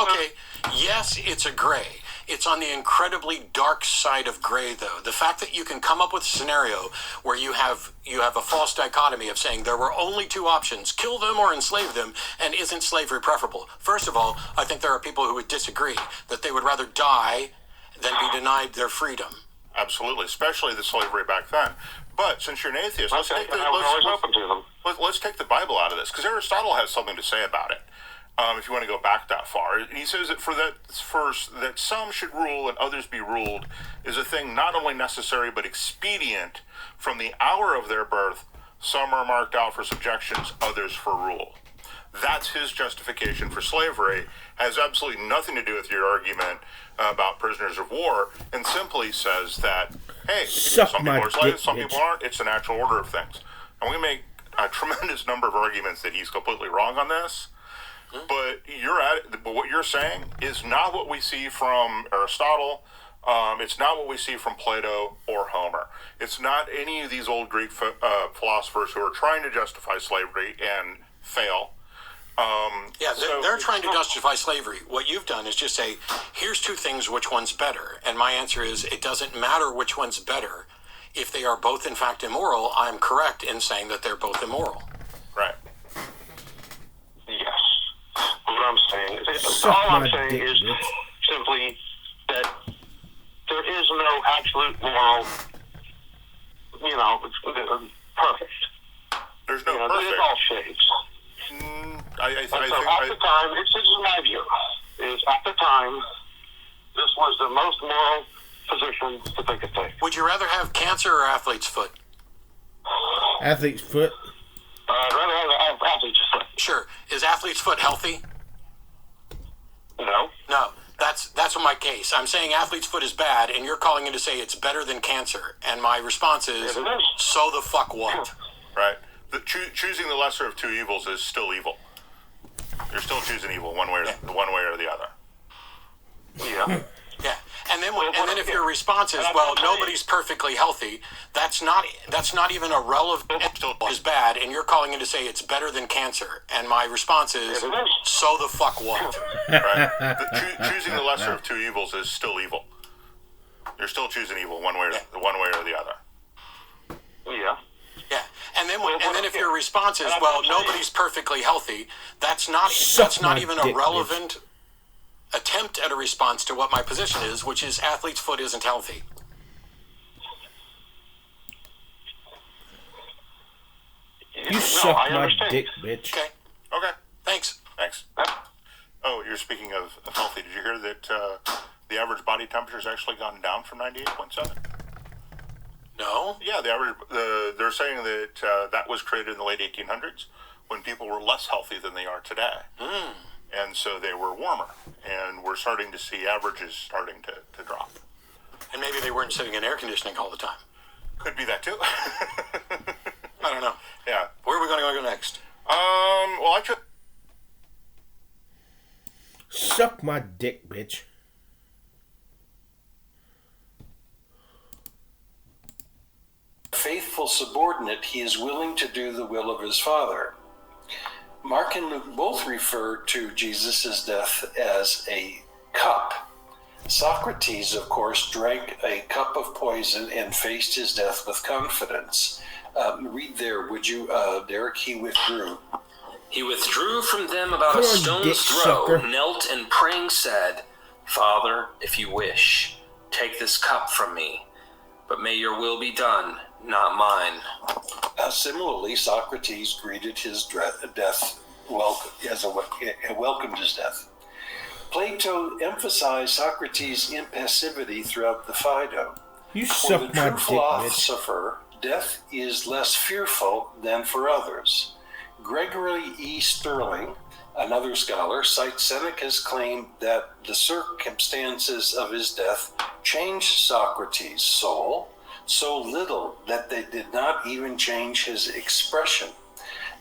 okay. Yes, it's a gray. It's on the incredibly dark side of gray, though. The fact that you can come up with a scenario where you have a false dichotomy of saying there were only two options: kill them or enslave them, and isn't slavery preferable? First of all, I think there are people who would disagree that they would rather die than be denied their freedom. Absolutely, especially the slavery back then. But since you're an atheist, let's take the Bible out of this, because Aristotle has something to say about it. If you want to go back that far, he says that that some should rule and others be ruled is a thing not only necessary but expedient. From the hour of their birth, some are marked out for subjections, others for rule. That's his justification for slavery. Has absolutely nothing to do with your argument about prisoners of war, and simply says that, hey, some people are slaves, some people aren't. It's the natural order of things. And we make a tremendous number of arguments that he's completely wrong on this. But what you're saying is not what we see from Aristotle. It's not what we see from Plato or Homer. It's not any of these old Greek philosophers who are trying to justify slavery and fail. They're trying to justify slavery. What you've done is just say, here's two things, which one's better? And my answer is, it doesn't matter which one's better. If they are both in fact immoral, I'm correct in saying that they're both immoral. Right. Yes. What I'm saying is simply that there is no absolute moral, perfect. There's no perfect. There's all shades. At the time, this is my view, at the time, this was the most moral position that they could take. Would you rather have cancer or athlete's foot? Athlete's foot. I'd rather have athlete's foot. Sure. Is athlete's foot healthy? No. No. That's my case. I'm saying athlete's foot is bad, and you're calling in to say it's better than cancer. And my response is, so the fuck what? Right. Choosing the lesser of two evils is still evil. You're still choosing evil one way or the other. Yeah. Yeah. And then if your response is, well, nobody's perfectly healthy, that's not even a relevant is bad, and you're calling in to say it's better than cancer. And my response is, so the fuck what? Right. Choosing the lesser of two evils is still evil. You're still choosing evil one way or the other. Yeah. Yeah. And then if your response is, well, nobody's perfectly healthy, that's not even a relevant attempt at a response to what my position is, which is athlete's foot isn't healthy. suck I my understand. dick, bitch. Okay. Thanks. Oh, you're speaking of healthy. Did you hear that the average body temperature has actually gone down from 98.7? No? Yeah, they're saying that that was created in the late 1800s when people were less healthy than they are today. And so they were warmer. And we're starting to see averages starting to drop. And maybe they weren't sitting in air conditioning all the time. Could be that too. I don't know. Yeah. Where are we going to go next? Well, I could... Suck my dick, bitch. Faithful subordinate, he is willing to do the will of his Father. Mark and Luke both refer to Jesus' death as a cup. Socrates, of course, drank a cup of poison and faced his death with confidence. Read there, would you, Derek? He withdrew. He withdrew from them about Come a on, stone's dick throw, sucker. knelt and praying said, Father, if you wish, take this cup from me, but may your will be done, not mine. Similarly, Socrates greeted his death, welcomed his death. Plato emphasized Socrates' impassivity throughout the Phaedo. You For suck the my true dick, bitch. philosopher, death is less fearful than for others. Gregory E. Sterling, another scholar, cites Seneca's claim that the circumstances of his death changed Socrates' soul so little that they did not even change his expression.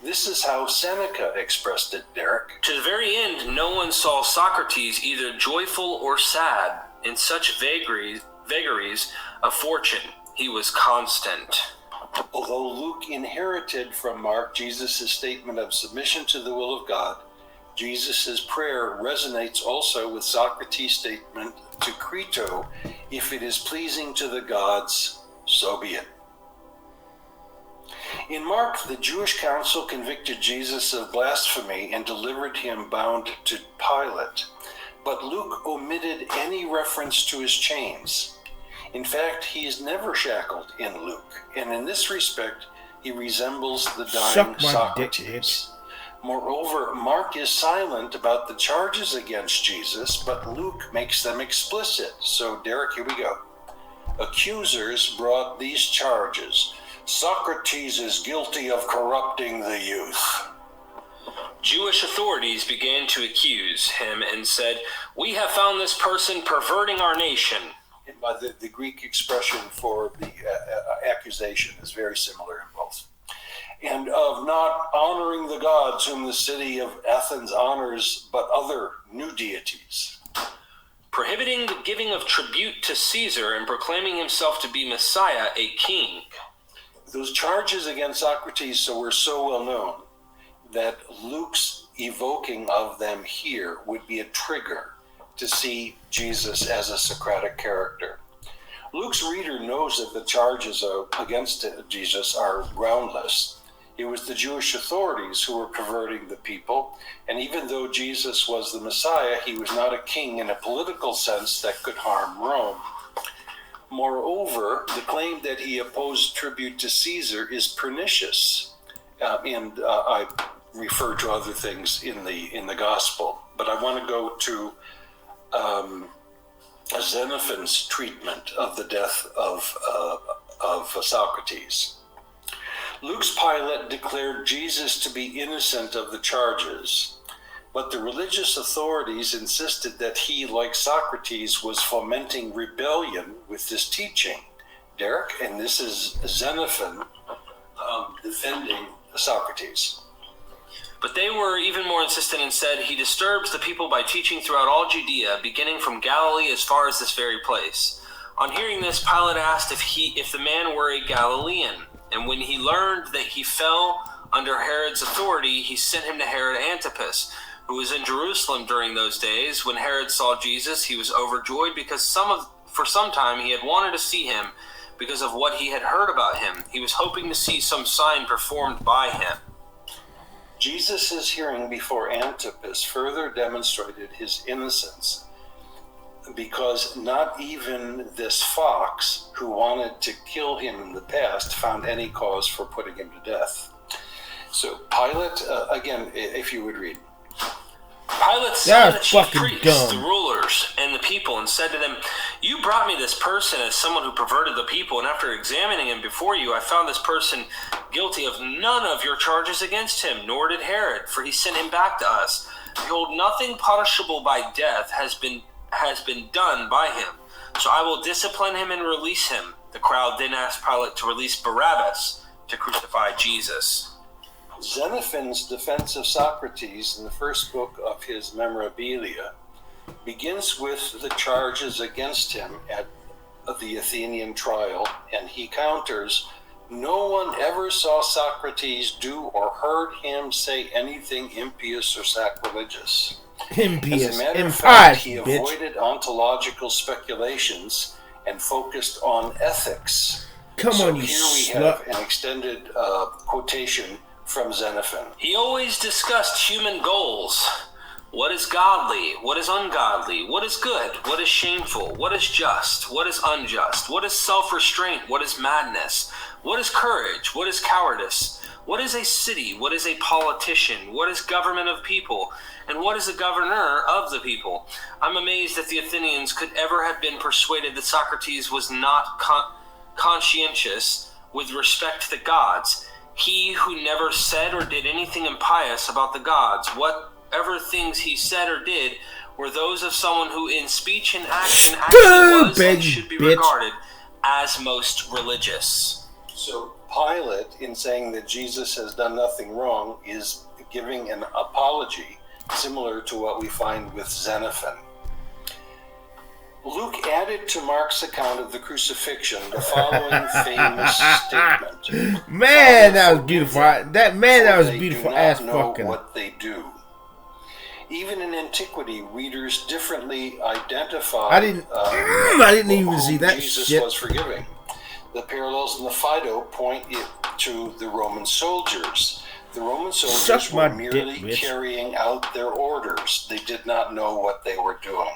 This is how Seneca expressed it, Derek. To the very end, no one saw Socrates either joyful or sad. In such vagaries of fortune, he was constant. Although Luke inherited from Mark Jesus' statement of submission to the will of God, Jesus' prayer resonates also with Socrates' statement to Crito, if it is pleasing to the gods, so be it. In Mark, the Jewish council convicted Jesus of blasphemy and delivered him bound to Pilate. But Luke omitted any reference to his chains. In fact, he is never shackled in Luke, and in this respect, he resembles the dying Suck my Socrates. dick, bitch. Moreover, Mark is silent about the charges against Jesus, but Luke makes them explicit. So, Derek, here we go. Accusers brought these charges. Socrates is guilty of corrupting the youth. Jewish authorities began to accuse him and said, We have found this person perverting our nation. And by the Greek expression for the accusation is very similar in both. And of not honoring the gods whom the city of Athens honors, but other new deities. Prohibiting the giving of tribute to Caesar and proclaiming himself to be Messiah, a king. Those charges against Socrates were so well known that Luke's evoking of them here would be a trigger to see Jesus as a Socratic character. Luke's reader knows that the charges against Jesus are groundless. It was the Jewish authorities who were perverting the people, and even though Jesus was the Messiah, he was not a king in a political sense that could harm Rome. Moreover, the claim that he opposed tribute to Caesar is pernicious, and I refer to other things in the gospel. But I want to go to Xenophon's treatment of the death of Socrates. Luke's Pilate declared Jesus to be innocent of the charges, but the religious authorities insisted that he, like Socrates, was fomenting rebellion with this teaching. Derek, and this is Xenophon defending Socrates. But they were even more insistent and said, He disturbs the people by teaching throughout all Judea, beginning from Galilee as far as this very place. On hearing this, Pilate asked if the man were a Galilean. And when he learned that he fell under Herod's authority, he sent him to Herod Antipas, who was in Jerusalem during those days. When Herod saw Jesus, he was overjoyed because for some time he had wanted to see him because of what he had heard about him. He was hoping to see some sign performed by him. Jesus' hearing before Antipas further demonstrated his innocence, because not even this fox who wanted to kill him in the past found any cause for putting him to death. So Pilate, again, if you would read. Pilate summoned the chief priests, the rulers, and the people, and said to them, "You brought me this person as someone who perverted the people, and after examining him before you, I found this person guilty of none of your charges against him, nor did Herod, for he sent him back to us. Behold, nothing punishable by death has been done by him. So I will discipline him and release him." The crowd then asked Pilate to release Barabbas to crucify Jesus. Xenophon's defense of Socrates in the first book of his Memorabilia begins with the charges against him at the Athenian trial, and he counters, "No one ever saw Socrates do or heard him say anything impious or sacrilegious." Impious. As a matter of fact, he avoided ontological speculations and focused on ethics. Come on, you here we have an extended quotation from Xenophon. He always discussed human goals. What is godly? What is ungodly? What is good? What is shameful? What is just? What is unjust? What is self-restraint? What is madness? What is courage? What is cowardice? What is a city? What is a politician? What is government of people? And what is a governor of the people? I'm amazed that the Athenians could ever have been persuaded that Socrates was not conscientious with respect to the gods. He who never said or did anything impious about the gods, whatever things he said or did, were those of someone who in speech and action actually was and should be regarded as most religious. So Pilate, in saying that Jesus has done nothing wrong, is giving an apology similar to what we find with Xenophon. Luke added to Mark's account of the crucifixion the following famous statement. Man, that was beautiful. That was beautiful ass fucking. They do not know what they do. Even in antiquity, readers differently identified. I didn't even see that Jesus shit. was forgiving. The parallels in the Phaedo point to the Roman soldiers. The Roman soldiers were merely carrying out their orders. They did not know what they were doing.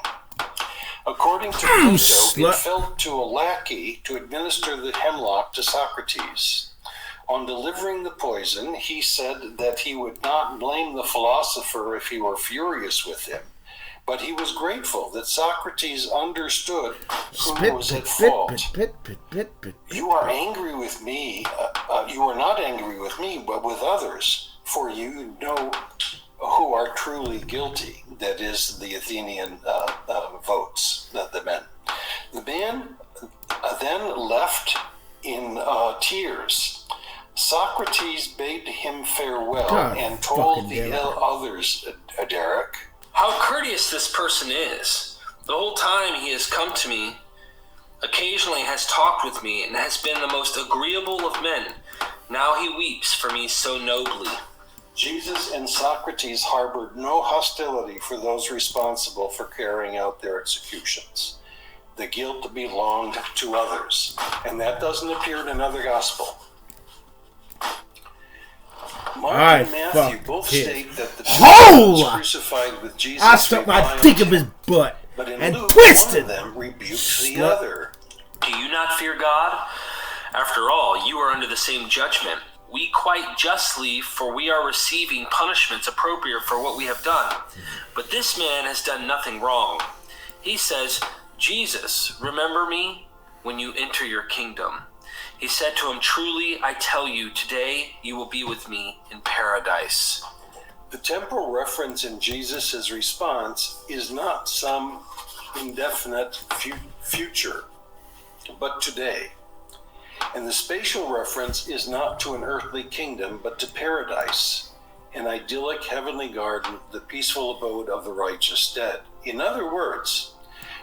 According to Plato, it fell to a lackey to administer the hemlock to Socrates. On delivering the poison, he said that he would not blame the philosopher if he were furious with him, but he was grateful that Socrates understood who was at fault. You are angry with me. You are not angry with me, but with others, for you know who are truly guilty. That is the Athenian votes, the men. The man then left in tears. Socrates bade him farewell and told the others, Derek. How courteous this person is. The whole time he has come to me, occasionally has talked with me, and has been the most agreeable of men. Now he weeps for me so nobly. Jesus and Socrates harbored no hostility for those responsible for carrying out their executions. The guilt belonged to others, and that doesn't appear in another gospel. Mark and Matthew both state that the two was crucified with Jesus. I stuck my dick up his butt and twisted them, rebuked the other. Do you not fear God? After all, you are under the same judgment. We quite justly, for we are receiving punishments appropriate for what we have done. But this man has done nothing wrong. He says, Jesus, remember me when you enter your kingdom. He said to him, truly, I tell you, today you will be with me in paradise. The temporal reference in Jesus' response is not some indefinite future, but today. And the spatial reference is not to an earthly kingdom, but to paradise, an idyllic heavenly garden, the peaceful abode of the righteous dead. In other words,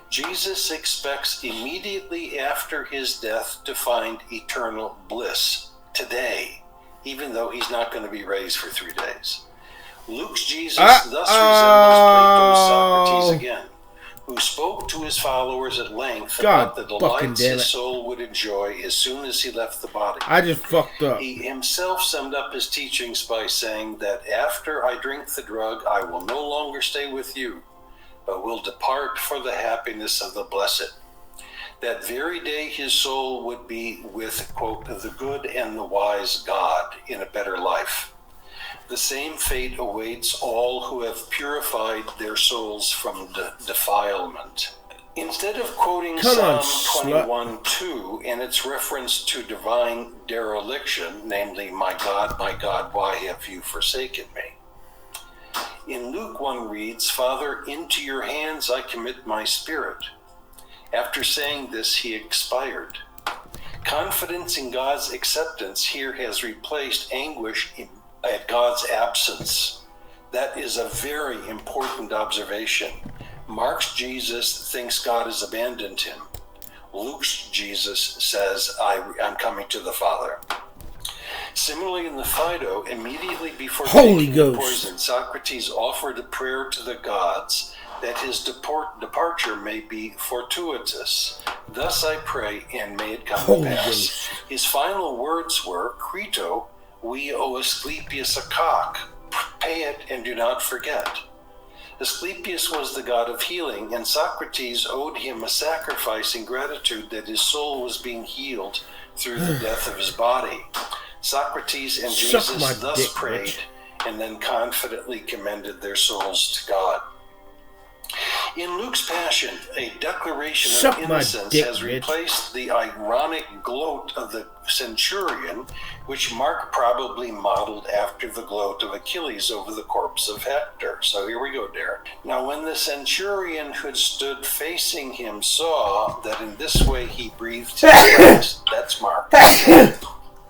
Jesus expects immediately after his death to find eternal bliss today, even though he's not going to be raised for 3 days. Luke's Jesus thus resembles Plato's Socrates again, who spoke to his followers at length about the delights his soul would enjoy as soon as he left the body. I just fucked up. He himself summed up his teachings by saying that after I drink the drug, I will no longer stay with you, but will depart for the happiness of the blessed. That very day his soul would be with, quote, the good and the wise God in a better life. The same fate awaits all who have purified their souls from defilement. Instead of quoting Psalm 21:2 and its reference to divine dereliction, namely, my God, why have you forsaken me? In Luke 1 reads, Father, into your hands I commit my spirit. After saying this, he expired. Confidence in God's acceptance here has replaced anguish at God's absence. That is a very important observation. Mark's Jesus thinks God has abandoned him. Luke's Jesus says, I'm coming to the Father. Similarly, in the Phaedo, immediately before taking the poison, Socrates offered a prayer to the gods that his departure may be fortuitous. Thus I pray, and may it come to pass. His final words were, Crito, we owe Asclepius a cock. Pay it and do not forget. Asclepius was the god of healing, and Socrates owed him a sacrifice in gratitude that his soul was being healed through the death of his body. Socrates and Jesus thus prayed, and then confidently commended their souls to God. In Luke's Passion, a declaration of innocence has replaced the ironic gloat of the centurion, which Mark probably modeled after the gloat of Achilles over the corpse of Hector. So here we go, Derek. Now, when the centurion who stood facing him saw that in this way he breathed his last, that's Mark.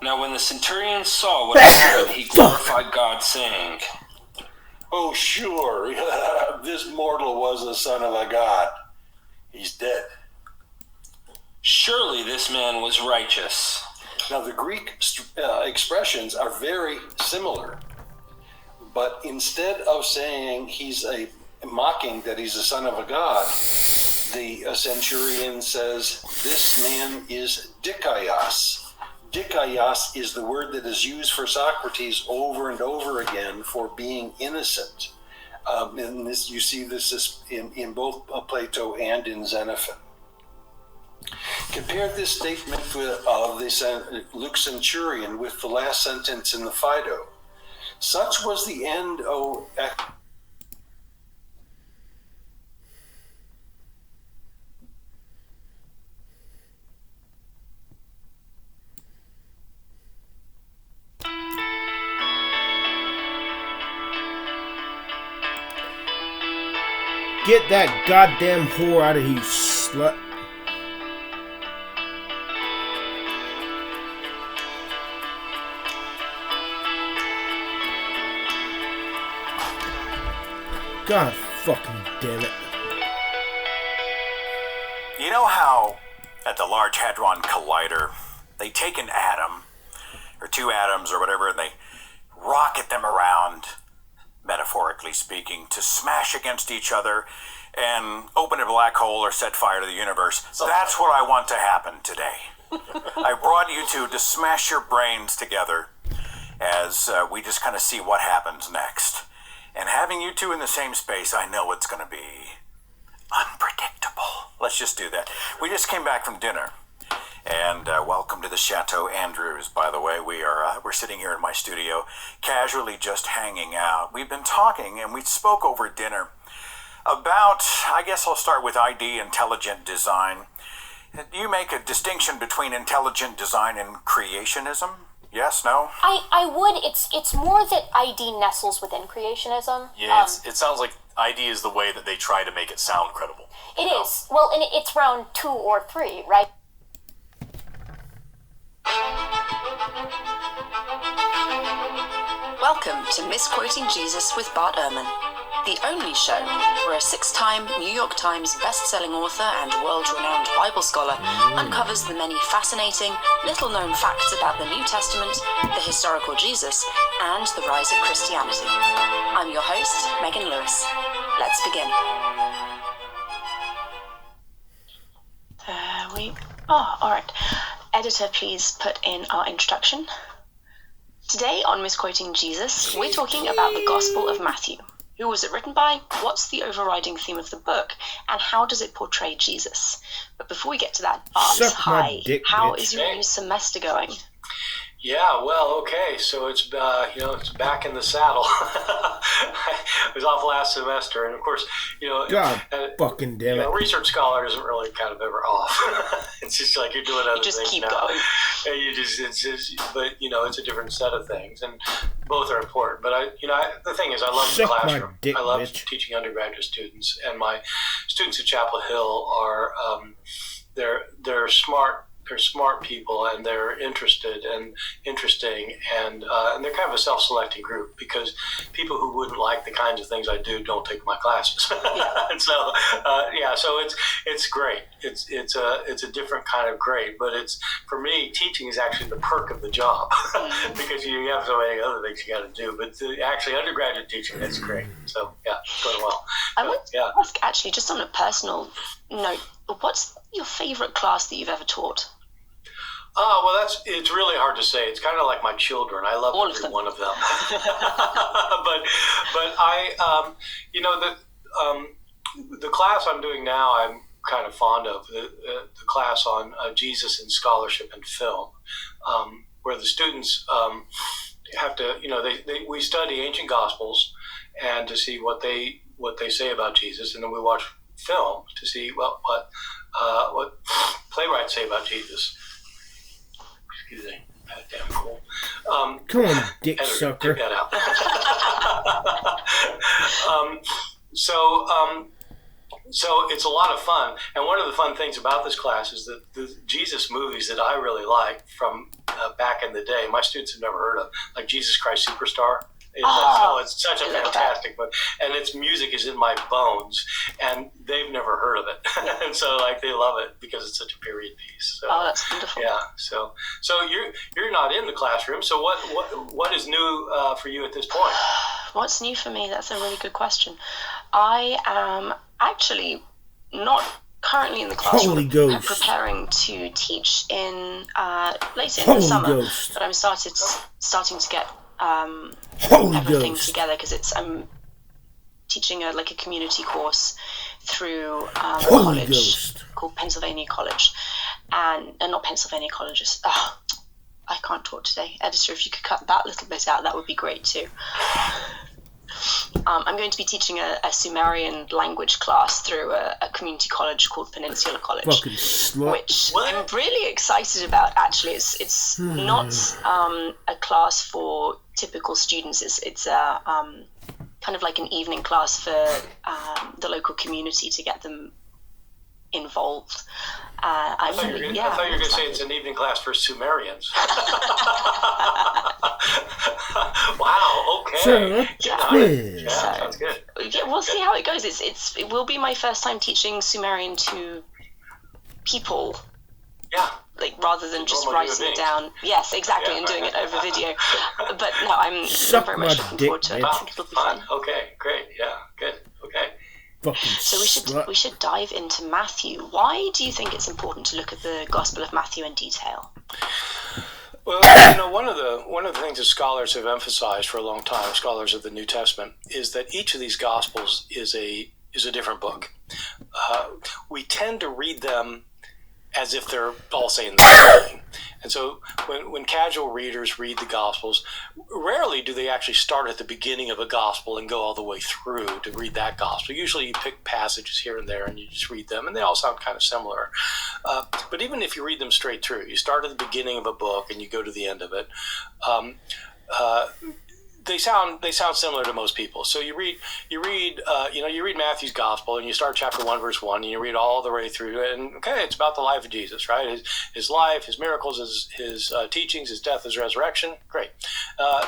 Now, when the centurion saw what happened, he glorified God, saying, Oh, sure, this mortal was the son of a god. He's dead. Surely this man was righteous. Now, the Greek expressions are very similar, but instead of saying mocking that he's the son of a god, the centurion says, this man is dikaios. Dikaios is the word that is used for Socrates over and over again for being innocent. And this, you see this in both Plato and in Xenophon. Compare this statement of the Luke centurion with the last sentence in the Phaedo. Such was the end, O Get that goddamn whore out of here, you slut. God fucking damn it. You know how at the Large Hadron Collider they take an atom, or two atoms or whatever, and they rocket them around, metaphorically speaking, to smash against each other and open a black hole or set fire to the universe. That's what I want to happen today. I brought you two to smash your brains together as we just kind of see what happens next. And having you two in the same space, I know it's going to be unpredictable. Let's just do that. We just came back from dinner. And welcome to the Chateau Andrews, by the way. We're sitting here in my studio, casually just hanging out. We've been talking, and we spoke over dinner about, I guess I'll start with ID, intelligent design. Do you make a distinction between intelligent design and creationism? Yes, no? I would. It's more that ID nestles within creationism. Yeah, it sounds like ID is the way that they try to make it sound credible. It is. Well, and it's round 2 or 3, right? Welcome to Misquoting Jesus with Bart Ehrman, the only show where a 6-time New York Times best-selling author and world-renowned Bible scholar uncovers the many fascinating, little-known facts about the New Testament, the historical Jesus, and the rise of Christianity. I'm your host, Megan Lewis. Let's begin. All right. Editor, please put in our introduction. Today on Misquoting Jesus, we're talking about the Gospel of Matthew. Who was it written by? What's the overriding theme of the book? And how does it portray Jesus? But before we get to that, Art, hi. How is your new semester going? Yeah, well, okay, so it's it's back in the saddle. I was off last semester, and of course, God fucking damn it. Research scholar isn't really kind of ever off. It's just like you're doing other things. You just keep going. And but it's a different set of things, and both are important. But the thing is, I love the classroom. I love teaching undergraduate students, and my students at Chapel Hill are they're smart. They're smart people, and they're interested and interesting, and they're kind of a self-selecting group, because people who wouldn't like the kinds of things I do don't take my classes. And so so it's great. It's a different kind of great, but it's, for me, teaching is actually the perk of the job because you have so many other things you got to do. But actually, undergraduate teaching, that's great. So it's going well. I want to ask, actually, just on a personal note, what's your favorite class that you've ever taught? Oh, well, it's really hard to say. It's kind of like my children. I love every one of them. but I, the class I'm doing now, I'm kind of fond of, the class on Jesus in scholarship and film, where the students have to, we study ancient gospels and to see what they say about Jesus, and then we watch film to see what playwrights say about Jesus. Excuse me. Damn cool. Come on, dick sucker. Check that out. So it's a lot of fun. And one of the fun things about this class is that the Jesus movies that I really like from back in the day, my students have never heard of, like Jesus Christ Superstar. It's such a fantastic book, and its music is in my bones, and they've never heard of it, and so they love it because it's such a period piece. So, that's wonderful. Yeah, so you're not in the classroom. So what is new for you at this point? What's new for me? That's a really good question. I am actually not currently in the classroom. Holy Ghost. I'm preparing to teach in later in Holy the summer, Ghost. but I'm starting to get Holy everything Ghost. together, because I'm teaching a community course through a Holy college Ghost. called Pennsylvania College, and not Pennsylvania Colleges. I can't talk today. Editor, if you could cut that little bit out, that would be great too. I'm going to be teaching a Sumerian language class through a community college called Peninsula College, Fucking slut. which I'm really excited about. Actually, it's not a class for typical students. It's a kind of like an evening class for the local community to get them involved. I thought you were going to say it's an evening class for Sumerians. Wow. Okay. So, sounds good. Yeah, we'll see how it goes. It will be my first time teaching Sumerian to people. Yeah. Rather than just writing it down. Yes, exactly, and doing it over video. But no, I'm very much looking forward to it. I think it'll be fun. Okay, great. Yeah, good. Okay. So we should dive into Matthew. Why do you think it's important to look at the Gospel of Matthew in detail? Well, one of the things that scholars have emphasized for a long time, scholars of the New Testament, is that each of these Gospels is a different book. We tend to read them as if they're all saying the same thing. And so when casual readers read the Gospels, rarely do they actually start at the beginning of a Gospel and go all the way through to read that Gospel. Usually you pick passages here and there and you just read them, and they all sound kind of similar. But even if you read them straight through, you start at the beginning of a book and you go to the end of it, they sound similar to most people. So you read Matthew's Gospel, and you start chapter 1, verse 1, and you read all the way through it, and okay, it's about the life of Jesus, right? His life, his miracles, his teachings, his death, his resurrection. Great.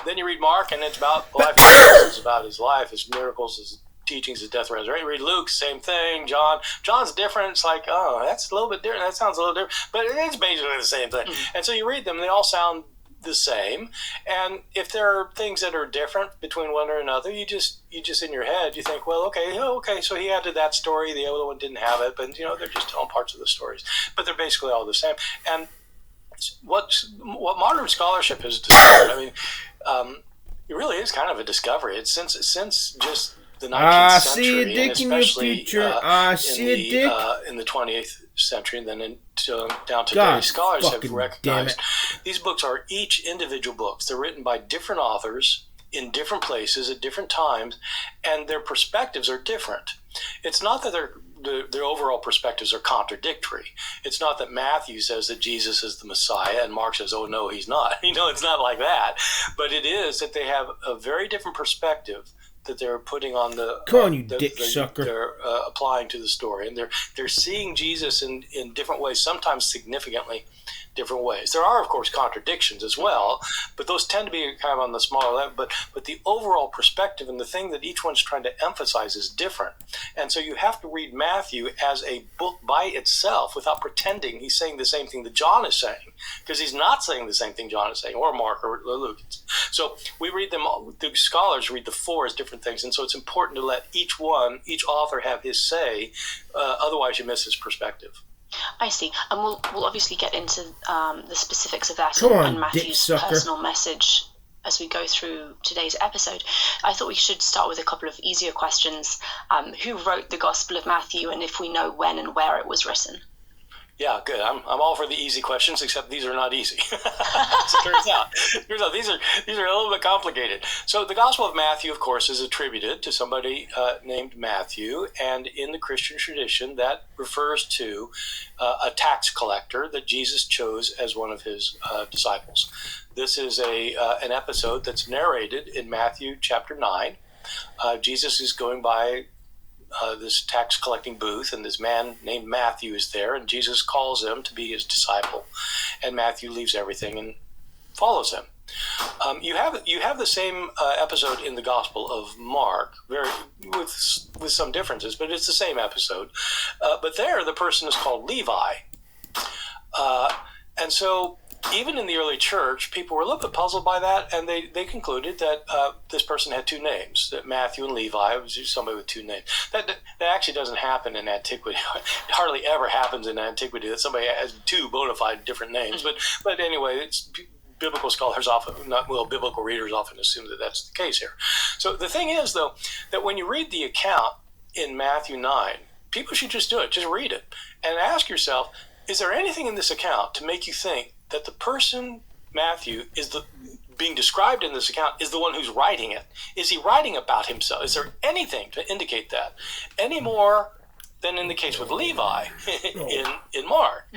Then you read Mark, and it's about the life of Jesus. It's about his life, his miracles, his teachings, his death, resurrection. You read Luke, same thing. John's different. It's like, oh, that's a little bit different. That sounds a little different, but it's basically the same thing. And so you read them, and they all sound the same, and if there are things that are different between one or another, you just in your head you think, well, okay, so he added that story, the other one didn't have it, but they're just telling parts of the stories, but they're basically all the same. And what modern scholarship has discovered, it really is kind of a discovery. It's since just the 19th century, see a dick in your future. I see a dick in the 20th century, and then down to today, scholars have fucking recognized these books are each individual books. They're written by different authors in different places at different times, and their perspectives are different. It's not that their overall perspectives are contradictory. It's not that Matthew says that Jesus is the Messiah and Mark says, oh, no, he's not. It's not like that. But it is that they have a very different perspective that they're putting on the come on, you dick sucker. They're applying to the story, and they're seeing Jesus in different ways, sometimes significantly different ways. There are, of course, contradictions as well, but those tend to be kind of on the smaller level. But the overall perspective and the thing that each one's trying to emphasize is different. And so you have to read Matthew as a book by itself without pretending he's saying the same thing that John is saying, because he's not saying the same thing John is saying, or Mark or Luke. So we read them all. The scholars read the four as different things, and so it's important to let each author have his say. Otherwise, you miss his perspective. I see. And we'll obviously get into the specifics of that and Matthew's personal message as we go through today's episode. I thought we should start with a couple of easier questions. Who wrote the Gospel of Matthew, and if we know when and where it was written? Yeah, good. I'm all for the easy questions, except these are not easy. As it turns out, these are a little bit complicated. So the Gospel of Matthew, of course, is attributed to somebody named Matthew, and in the Christian tradition, that refers to a tax collector that Jesus chose as one of his disciples. This is an episode that's narrated in Matthew chapter 9. Jesus is going by this tax collecting booth, and this man named Matthew is there, and Jesus calls him to be his disciple, and Matthew leaves everything and follows him. You have the same episode in the Gospel of Mark, with some differences, but it's the same episode. But there, the person is called Levi, and so even in the early church, people were a little bit puzzled by that, and they concluded that this person had two names, that Matthew and Levi was somebody with two names. That actually doesn't happen in antiquity. It hardly ever happens in antiquity that somebody has two bona fide different names. But anyway, biblical scholars biblical readers often assume that that's the case here. So the thing is, though, that when you read the account in Matthew 9, people should just do it. Just read it and ask yourself, is there anything in this account to make you think that the person, Matthew, being described in this account is the one who's writing it? Is he writing about himself? Is there anything to indicate that? Any more than in the case with Levi in Mark.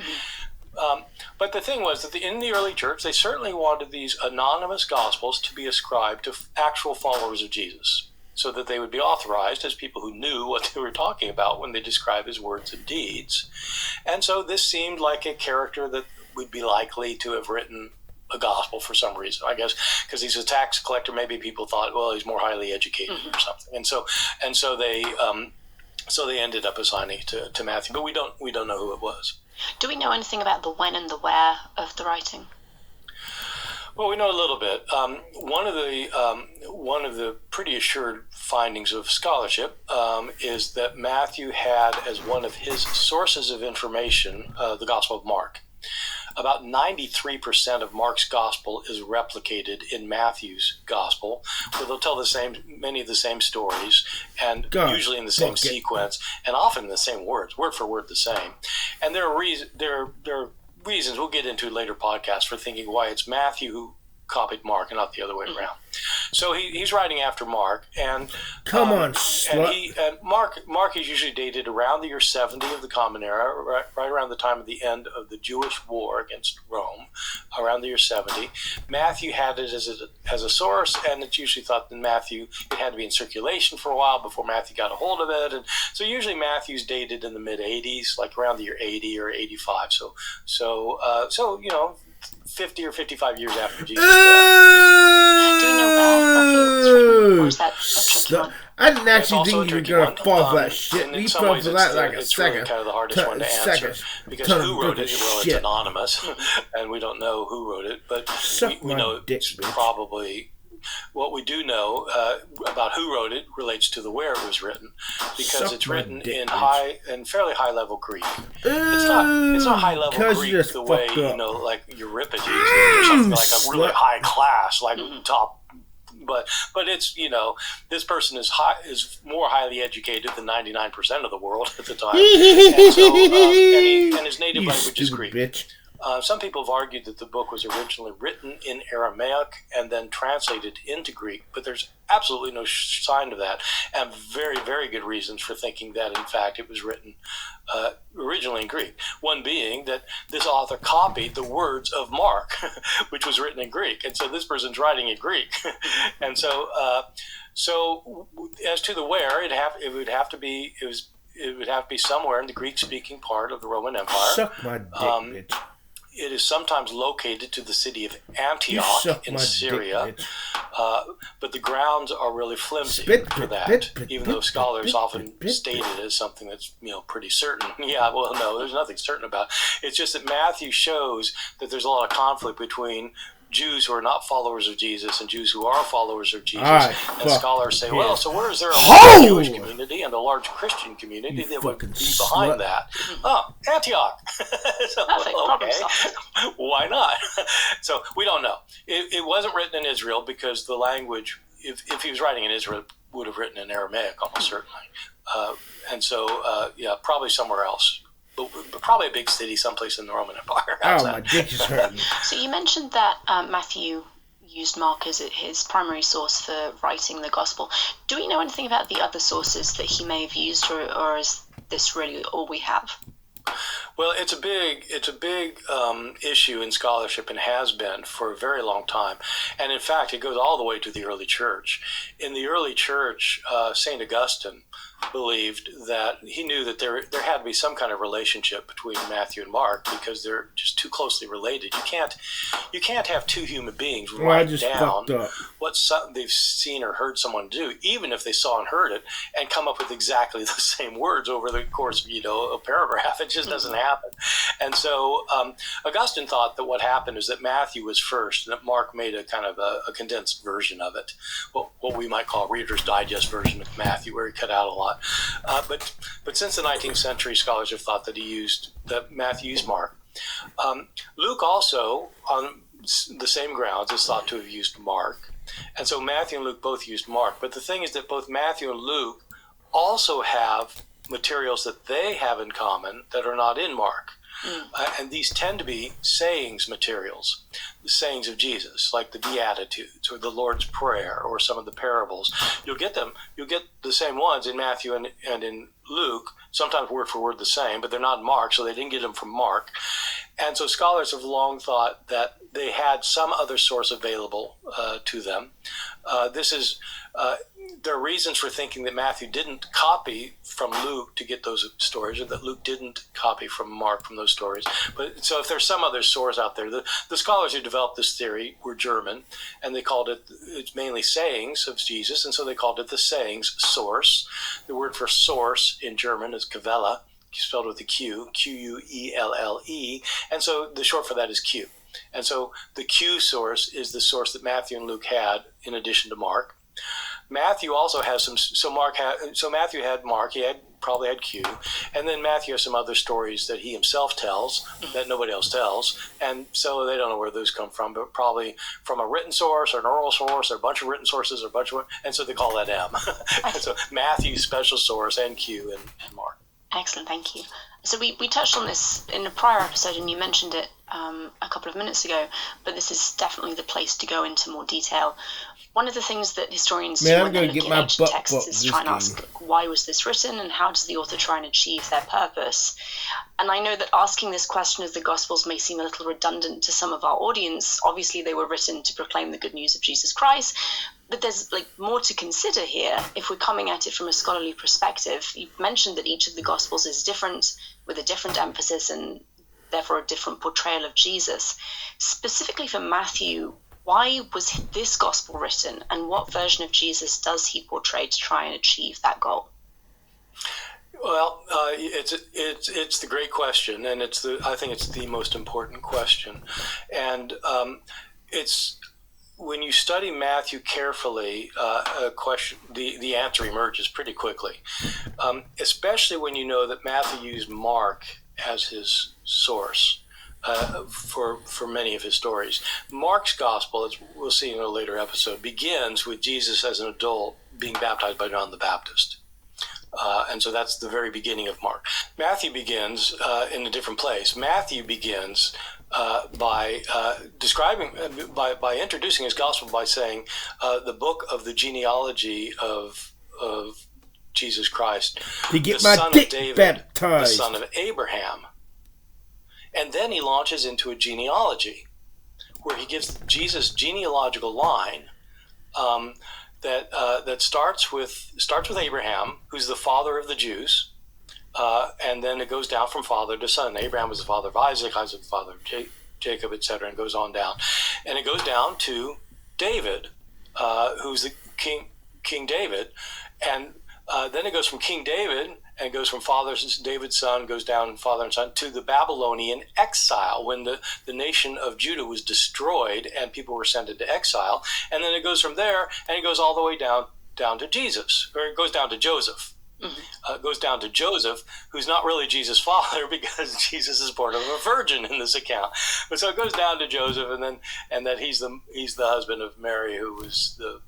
But the thing was that in the early church, they certainly wanted these anonymous gospels to be ascribed to actual followers of Jesus, so that they would be authorized as people who knew what they were talking about when they describe his words and deeds. And so this seemed like a character that would be likely to have written a gospel for some reason, I guess, because he's a tax collector. Maybe people thought, well, he's more highly educated or something, and so they ended up assigning it to Matthew, but we don't know who it was. Do we know anything about the when and the where of the writing? Well, we know a little bit. One of the pretty assured findings of scholarship is that Matthew had as one of his sources of information the Gospel of Mark. About 93% of Mark's gospel is replicated in Matthew's gospel, where they'll tell many of the same stories, and usually in the same sequence, and often in the same words, word for word the same. And there are reasons we'll get into later podcasts for thinking why it's Matthew who copied Mark and not the other way around. So he's writing after Mark, and come on, slut. And Mark is usually dated around the year 70 of the Common Era, right around the time of the end of the Jewish war against Rome, around the year 70. Matthew had it as a source, and it's usually thought that it had to be in circulation for a while before Matthew got a hold of it, and so usually Matthew's dated in the mid 80s, like around the year 80 or 85. So 50 or 55 years after Jesus' death. Do we know where? Or is that a tricky one? I didn't actually think you were going to fall for that shit. You fell for that like a second. Really kind of the hardest one to answer, because who wrote it? Well, it's anonymous, and we don't know who wrote it, but we know it's probably. What we do know about who wrote it relates to the where it was written, because it's written in fairly high level Greek. It's not high level Greek the way like Euripides or something like a really high class, like top but it's, this person is more highly educated than 99% of the world at the time, and so and his native language is Greek. Bitch. Some people have argued that the book was originally written in Aramaic and then translated into Greek, but there's absolutely no sign of that, and very, very good reasons for thinking that, in fact, it was written originally in Greek. One being that this author copied the words of Mark, which was written in Greek, and so this person's writing in Greek. And so as to the where, it would have to be somewhere in the Greek-speaking part of the Roman Empire. Suck my dick, bitch. It is sometimes located to the city of Antioch in Syria, but the grounds are really flimsy for that, even though scholars often state it as something that's pretty certain. Yeah, well, no, there's nothing certain about it. It's just that Matthew shows that there's a lot of conflict between Jews who are not followers of Jesus and Jews who are followers of Jesus. Right, and scholars say, well, so where is there a large Jewish community and a large Christian community that would be behind that? Oh, Antioch. So, okay, why not? So we don't know. It wasn't written in Israel because the language, if he was writing in Israel, would have written in Aramaic almost certainly. And so, probably somewhere else. Probably a big city someplace in the Roman Empire. My dick is hurting. So you mentioned that Matthew used Mark as his primary source for writing the gospel. Do we know anything about the other sources that he may have used, or is this really all we have? Well, it's a big issue in scholarship and has been for a very long time. And in fact, it goes all the way to the early church. In the early church, St. Augustine believed that he knew that there had to be some kind of relationship between Matthew and Mark because they're just too closely related. You can't have two human beings write down what they've seen or heard someone do, even if they saw and heard it, and come up with exactly the same words over the course of a paragraph. It just doesn't happen. And so Augustine thought that what happened is that Matthew was first, and that Mark made a kind of a condensed version of it, what we might call Reader's Digest version of Matthew, where he cut out a lot. But since the 19th century, scholars have thought that Matthew used Mark. Luke also, on the same grounds, is thought to have used Mark. And so Matthew and Luke both used Mark. But the thing is that both Matthew and Luke also have materials that they have in common that are not in Mark. And these tend to be sayings materials, the sayings of Jesus, like the Beatitudes or the Lord's Prayer or some of the parables. You'll get the same ones in Matthew and in Luke, sometimes word for word the same, but they're not in Mark, so they didn't get them from Mark. And so scholars have long thought that they had some other source available to them. There are reasons for thinking that Matthew didn't copy from Luke to get those stories, or that Luke didn't copy from Mark from those stories. But so if there's some other source out there, the scholars who developed this theory were German, and they called it's mainly sayings of Jesus, and so they called it the sayings source. The word for source in German is Quelle, spelled with a Q, Quelle, and so the short for that is Q. And so the Q source is the source that Matthew and Luke had in addition to Mark. Matthew also has some. So Matthew had Mark. He probably had Q, and then Matthew has some other stories that he himself tells that nobody else tells, and so they don't know where those come from, but probably from a written source or an oral source or a bunch of written sources or a bunch of, and so they call that M. And so Matthew's special source and Q and Mark. Excellent, thank you. So we touched on this in a prior episode, and you mentioned it a couple of minutes ago, but this is definitely the place to go into more detail. One of the things that historians do when they're looking at ancient texts is try and ask, why was this written, and how does the author try and achieve their purpose? And I know that asking this question of the Gospels may seem a little redundant to some of our audience. Obviously, they were written to proclaim the good news of Jesus Christ, but there's more to consider here if we're coming at it from a scholarly perspective. You mentioned that each of the Gospels is different, with a different emphasis and therefore a different portrayal of Jesus. Specifically for Matthew, why was this gospel written, and what version of Jesus does he portray to try and achieve that goal? Well, it's the great question, and I think it's the most important question, and it's when you study Matthew carefully, the answer emerges pretty quickly, especially when you know that Matthew used Mark as his source. for many of his stories. Mark's gospel, as we'll see in a later episode, begins with Jesus as an adult being baptized by John the Baptist. And so that's the very beginning of Mark. Matthew begins in a different place. Matthew begins by introducing his gospel by saying the book of the genealogy of Jesus Christ, to get the my son dick of David, baptized, the son of Abraham. And then he launches into a genealogy where he gives Jesus' genealogical line that starts with Abraham, who's the father of the Jews, and then it goes down from father to son. Abraham was the father of Isaac, Isaac the father of Jacob, etc., and goes on down. And it goes down to David, who's the King David, and then it goes from King David, and it goes from David's son, goes down father and son, to the Babylonian exile when the nation of Judah was destroyed and people were sent into exile. And then it goes from there, and it goes all the way down to Jesus, or it goes down to Joseph. Mm-hmm. It goes down to Joseph, who's not really Jesus' father because Jesus is born of a virgin in this account. But so it goes down to Joseph, and that he's the husband of Mary, who was the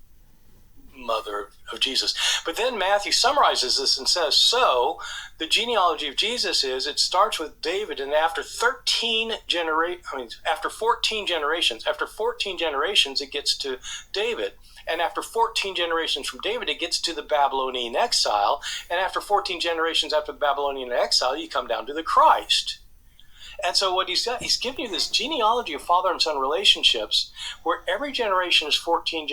mother of Jesus. But then Matthew summarizes this and says, so the genealogy of Jesus it starts with David, and after 14 generations, it gets to David. And after 14 generations from David, it gets to the Babylonian exile. And after 14 generations after the Babylonian exile, you come down to the Christ. And so what he's giving you this genealogy of father and son relationships, where every generation is 14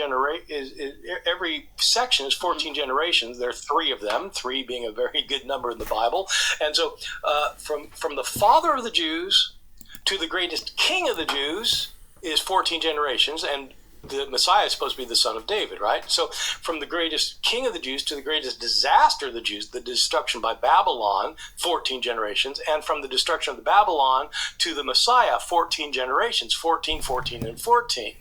every section is 14 generations. There are 3 of them, 3 being a very good number in the Bible. And so from the father of the Jews to the greatest king of the Jews is 14 generations, and the Messiah is supposed to be the son of David, right? So from the greatest king of the Jews to the greatest disaster of the Jews, the destruction by Babylon, 14 generations, and from the destruction of the Babylon to the Messiah, 14 generations, 14, 14, and 14.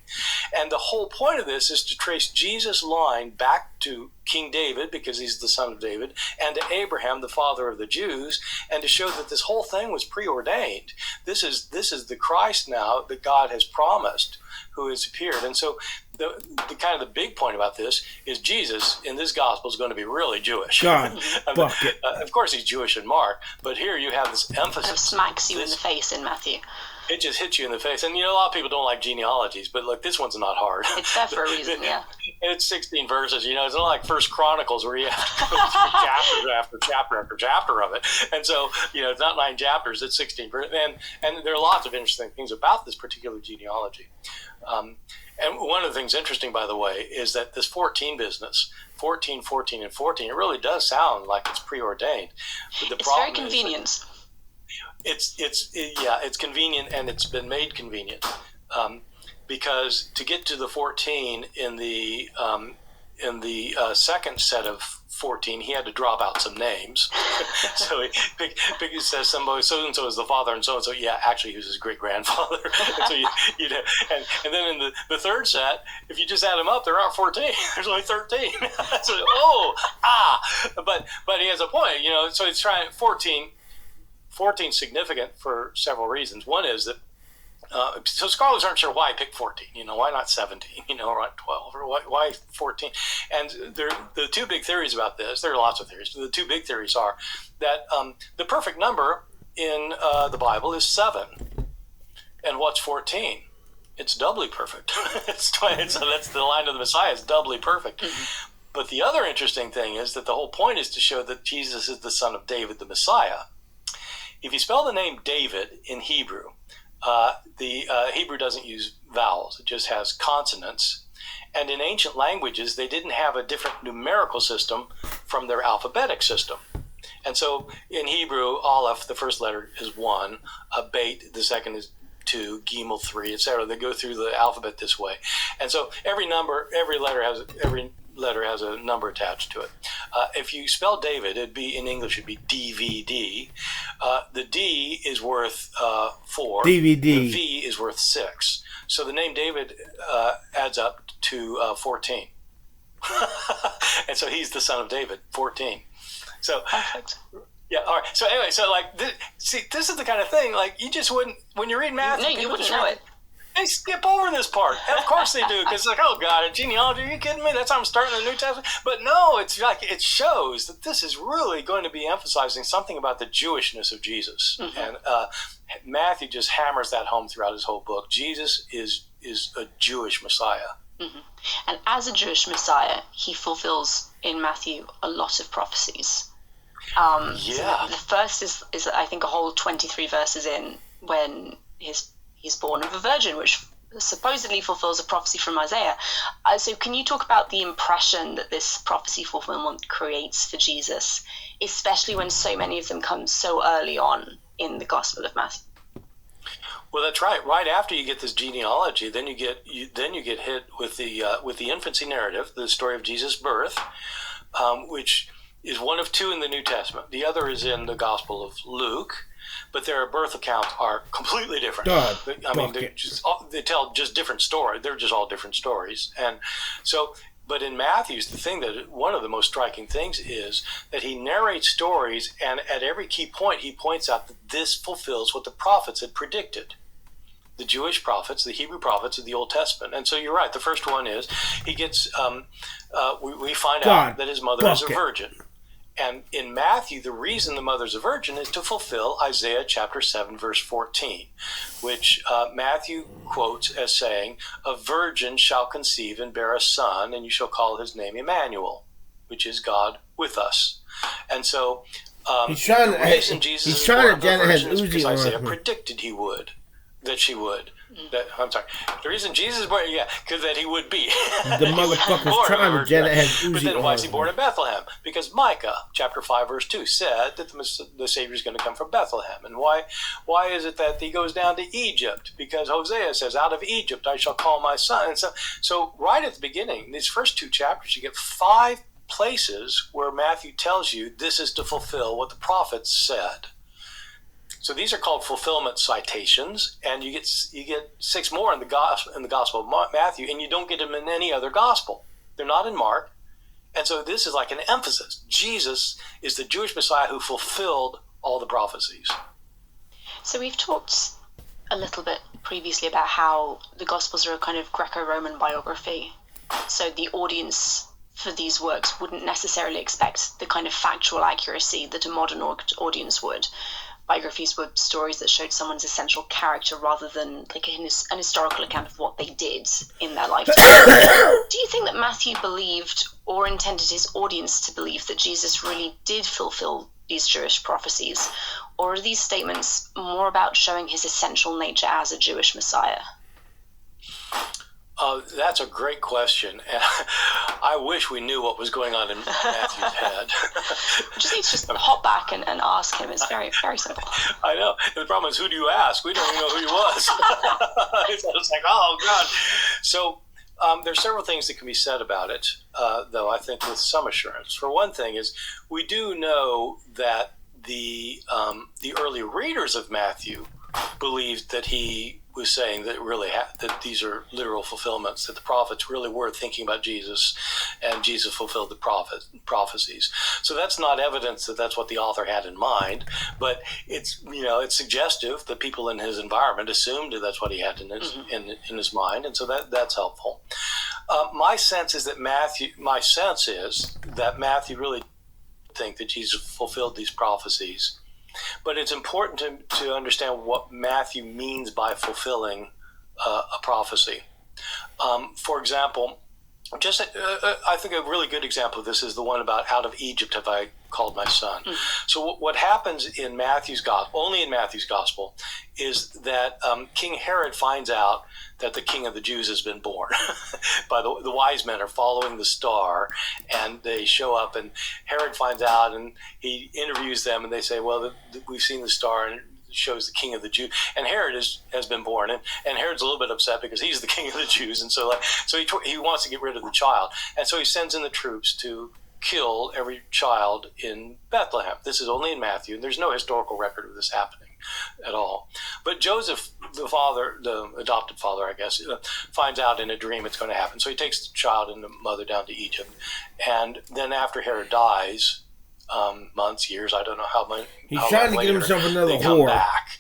And the whole point of this is to trace Jesus' line back to King David, because he's the son of David, and to Abraham, the father of the Jews, and to show that this whole thing was preordained. This is the Christ now that God has promised, who has appeared. And so the kind of the big point about this is Jesus in this gospel is going to be really Jewish. God, bucket. Of course he's Jewish in Mark, but here you have this emphasis. It smacks you in the face in Matthew. It just hits you in the face. And, a lot of people don't like genealogies, but look, this one's not hard. It's there for a reason, yeah. It's 16 verses, it's not like First Chronicles where you have to go through chapter after chapter after chapter of it. And so, it's not 9 chapters, it's 16 verses. And there are lots of interesting things about this particular genealogy. And one of the things interesting, by the way, is that this 14 business, 14, 14, and 14, it really does sound like it's preordained. But it's very convenient. It's convenient, and it's been made convenient because to get to the 14 in the second set of 14, he had to drop out some names. So he says somebody so and so is the father, and so. Yeah, actually, he was his great grandfather. So and then in the third set, if you just add them up, there aren't 14. There's only 13. So but he has a point. So he's trying 14 significant for several reasons. One is that so scholars aren't sure why I picked 14. Why not 17? Or not 12? Or why 14? And the 2 big theories about this. There are lots of theories. The 2 big theories are that the perfect number in the Bible is 7, and what's 14? It's doubly perfect. It's 20. So that's the line of the Messiah. It's doubly perfect. Mm-hmm. But the other interesting thing is that the whole point is to show that Jesus is the son of David, the Messiah. If you spell the name David in Hebrew, the Hebrew doesn't use vowels. It just has consonants. And in ancient languages, they didn't have a different numerical system from their alphabetic system. And so in Hebrew, Aleph, the first letter is 1, Beit, the second is 2, Gimel 3, etc. They go through the alphabet this way. And so every letter has a number attached to it. If you spell David, in English it'd be DVD. The D is worth 4. DVD. The V is worth 6. So the name David adds up to 14. And so he's the son of David, 14. So, perfect. Yeah, all right. So anyway, this is the kind of thing, like, you just wouldn't, when you read Matthew, No, you wouldn't know it. They skip over this part. And of course they do, because it's like, oh God, a genealogy, are you kidding me? That's how I'm starting the New Testament? But no, it's like, it shows that this is really going to be emphasizing something about the Jewishness of Jesus. Mm-hmm. And Matthew just hammers that home throughout his whole book. Jesus is a Jewish Messiah. Mm-hmm. And as a Jewish Messiah, he fulfills in Matthew a lot of prophecies. So the first is I think a whole 23 verses in, when he's born of a virgin, which supposedly fulfills a prophecy from Isaiah. So can you talk about the impression that this prophecy fulfillment creates for Jesus, especially when so many of them come so early on in the Gospel of Matthew? Well, that's right. Right after you get this genealogy, then you get hit with the infancy narrative, the story of Jesus' birth, which is one of two in the New Testament. The other is in the Gospel of Luke, but their birth accounts are completely different. They tell just different stories. They're just all different stories. And so, but in Matthew's, the thing that one of the most striking things is that he narrates stories, and at every key point, he points out that this fulfills what the prophets had predicted. The Jewish prophets, the Hebrew prophets of the Old Testament. And so you're right. The first one is he gets, we find out that his mother is a virgin. And in Matthew, the reason the mother's a virgin is to fulfill Isaiah chapter 7, verse 14, which Matthew quotes as saying, "A virgin shall conceive and bear a son, and you shall call his name Emmanuel," which is God with us. And so he's trying the reason Jesus is born of a virgin is because Isaiah predicted that she would. I'm sorry. The reason Jesus is born, because that he would be. The motherfucker's trying to Janet has Uzi. But then why is he born in Bethlehem? Because Micah, chapter 5, verse 2, said that the Savior is going to come from Bethlehem. And why is it that he goes down to Egypt? Because Hosea says, "Out of Egypt I shall call my son." And so right at the beginning, these first two chapters, you get 5 places where Matthew tells you this is to fulfill what the prophets said. So these are called fulfillment citations, and you get 6 more in the Gospel of Matthew, and you don't get them in any other Gospel. They're not in Mark. And so this is like an emphasis. Jesus is the Jewish Messiah who fulfilled all the prophecies. So we've talked a little bit previously about how the Gospels are a kind of Greco-Roman biography. So the audience for these works wouldn't necessarily expect the kind of factual accuracy that a modern audience would. Biographies were stories that showed someone's essential character rather than like an historical account of what they did in their lifetime. Do you think that Matthew believed or intended his audience to believe that Jesus really did fulfill these Jewish prophecies? Or are these statements more about showing his essential nature as a Jewish Messiah? That's a great question. And I wish we knew what was going on in Matthew's head. Just need to hop back and ask him. It's very, very simple. I know. The problem is, who do you ask? We don't even know who he was. So it's like, oh, God. So there's several things that can be said about it, though, I think with some assurance. For one thing is, we do know that the early readers of Matthew believed that he was saying that that these are literal fulfillments, that the prophets really were thinking about Jesus, and Jesus fulfilled the prophecies. So that's not evidence that that's what the author had in mind, but it's suggestive that people in his environment assumed that that's what he had in his mind, and so that's helpful. My sense is that Matthew really think that Jesus fulfilled these prophecies. But it's important to understand what Matthew means by fulfilling a prophecy. For example, I think a really good example of this is the one about "Out of Egypt have I called my son." So what happens in Matthew's gospel, only in Matthew's gospel, is that King Herod finds out that the King of the Jews has been born. By the wise men are following the star, and they show up, and Herod finds out, and he interviews them, and they say, "Well, we've seen the star, and it shows the King of the Jews." And Herod has been born, and Herod's a little bit upset because he's the King of the Jews, and so he wants to get rid of the child, and so he sends in the troops to kill every child in Bethlehem. This is only in Matthew, and there's no historical record of this happening at all. But Joseph, the adopted father, I guess, finds out in a dream it's going to happen. So he takes the child and the mother down to Egypt. And then after Herod dies, months, years, I don't know how many. He's trying to get himself another whore. back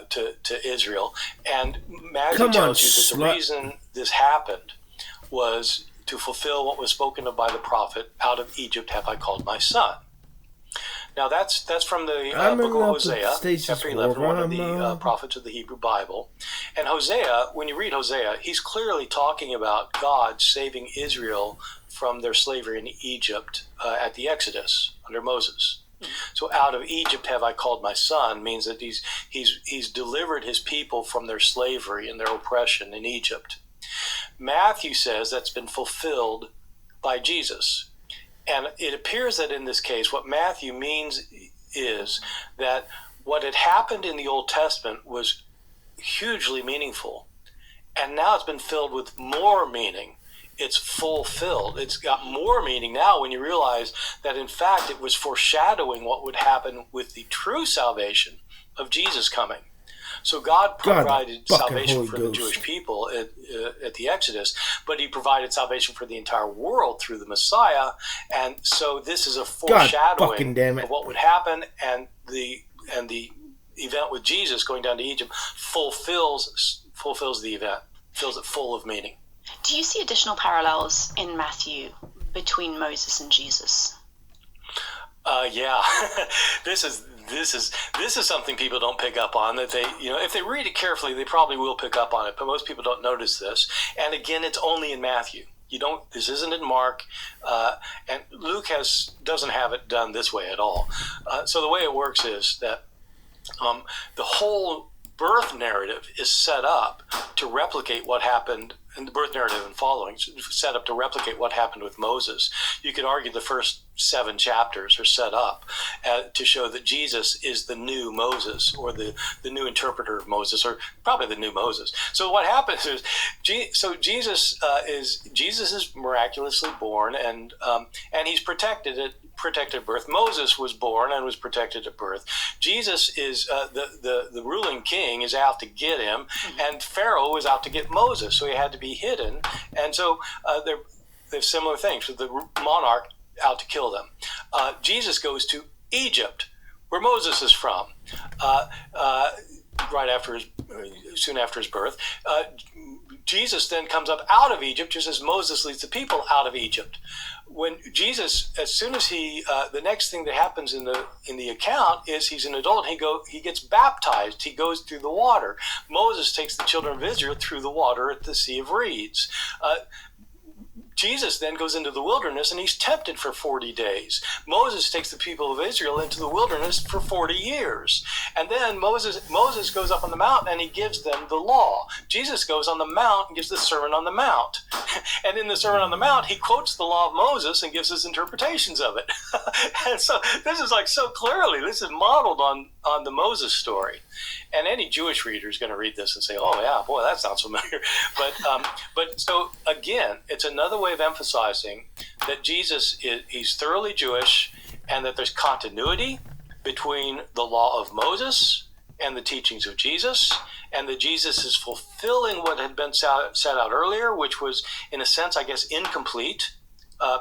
to Israel. And Matthew tells you that the reason this happened was to fulfill what was spoken of by the prophet, out of Egypt have I called my son. Now that's from the book of Hosea, chapter 11, one of the prophets of the Hebrew Bible. And Hosea, when you read Hosea, he's clearly talking about God saving Israel from their slavery in Egypt at the Exodus under Moses. So out of Egypt have I called my son means that he's delivered his people from their slavery and their oppression in Egypt. Matthew says that's been fulfilled by Jesus. And it appears that in this case, what Matthew means is that what had happened in the Old Testament was hugely meaningful. And now it's been filled with more meaning. It's fulfilled. It's got more meaning now when you realize that, in fact, it was foreshadowing what would happen with the true salvation of Jesus coming. So God provided salvation for the Jewish people at the Exodus, but he provided salvation for the entire world through the Messiah. And so this is a foreshadowing of what would happen, and the event with Jesus going down to Egypt fulfills the event, fills it full of meaning. Do you see additional parallels in Matthew between Moses and Jesus? Yeah, this is something people don't pick up on. That they, if they read it carefully, they probably will pick up on it. But most people don't notice this. And again, it's only in Matthew. This isn't in Mark, and Luke doesn't have it done this way at all. So the way it works is that the whole birth narrative is set up to replicate what happened. And the birth narrative and following set up to replicate what happened with Moses. You could argue the first 7 chapters are set up to show that Jesus is the new Moses, or the new interpreter of Moses, or probably the new Moses. So what happens is, Jesus is miraculously born, and he's protected at birth. Moses was born and was protected at birth. Jesus is the ruling king is out to get him, and Pharaoh was out to get Moses, so he had to be hidden. And so they're similar things. So the monarch out to kill them. Jesus goes to Egypt, where Moses is from, soon after his birth. Jesus then comes up out of Egypt, just as Moses leads the people out of Egypt. When Jesus, as soon as the next thing that happens in the account is he's an adult. He gets baptized. He goes through the water. Moses takes the children of Israel through the water at the Sea of Reeds. Jesus then goes into the wilderness and he's tempted for 40 days. Moses takes the people of Israel into the wilderness for 40 years. And then Moses goes up on the mountain and he gives them the law. Jesus goes on the mount and gives the Sermon on the Mount. And in the Sermon on the Mount, he quotes the law of Moses and gives his interpretations of it. And so this is this is modeled on the Moses story. And any Jewish reader is going to read this and say, oh yeah, boy, that sounds familiar. But so again, it's another way of emphasizing that Jesus he's thoroughly Jewish, and that there's continuity between the law of Moses and the teachings of Jesus, and that Jesus is fulfilling what had been set out earlier, which was, in a sense, I guess, incomplete,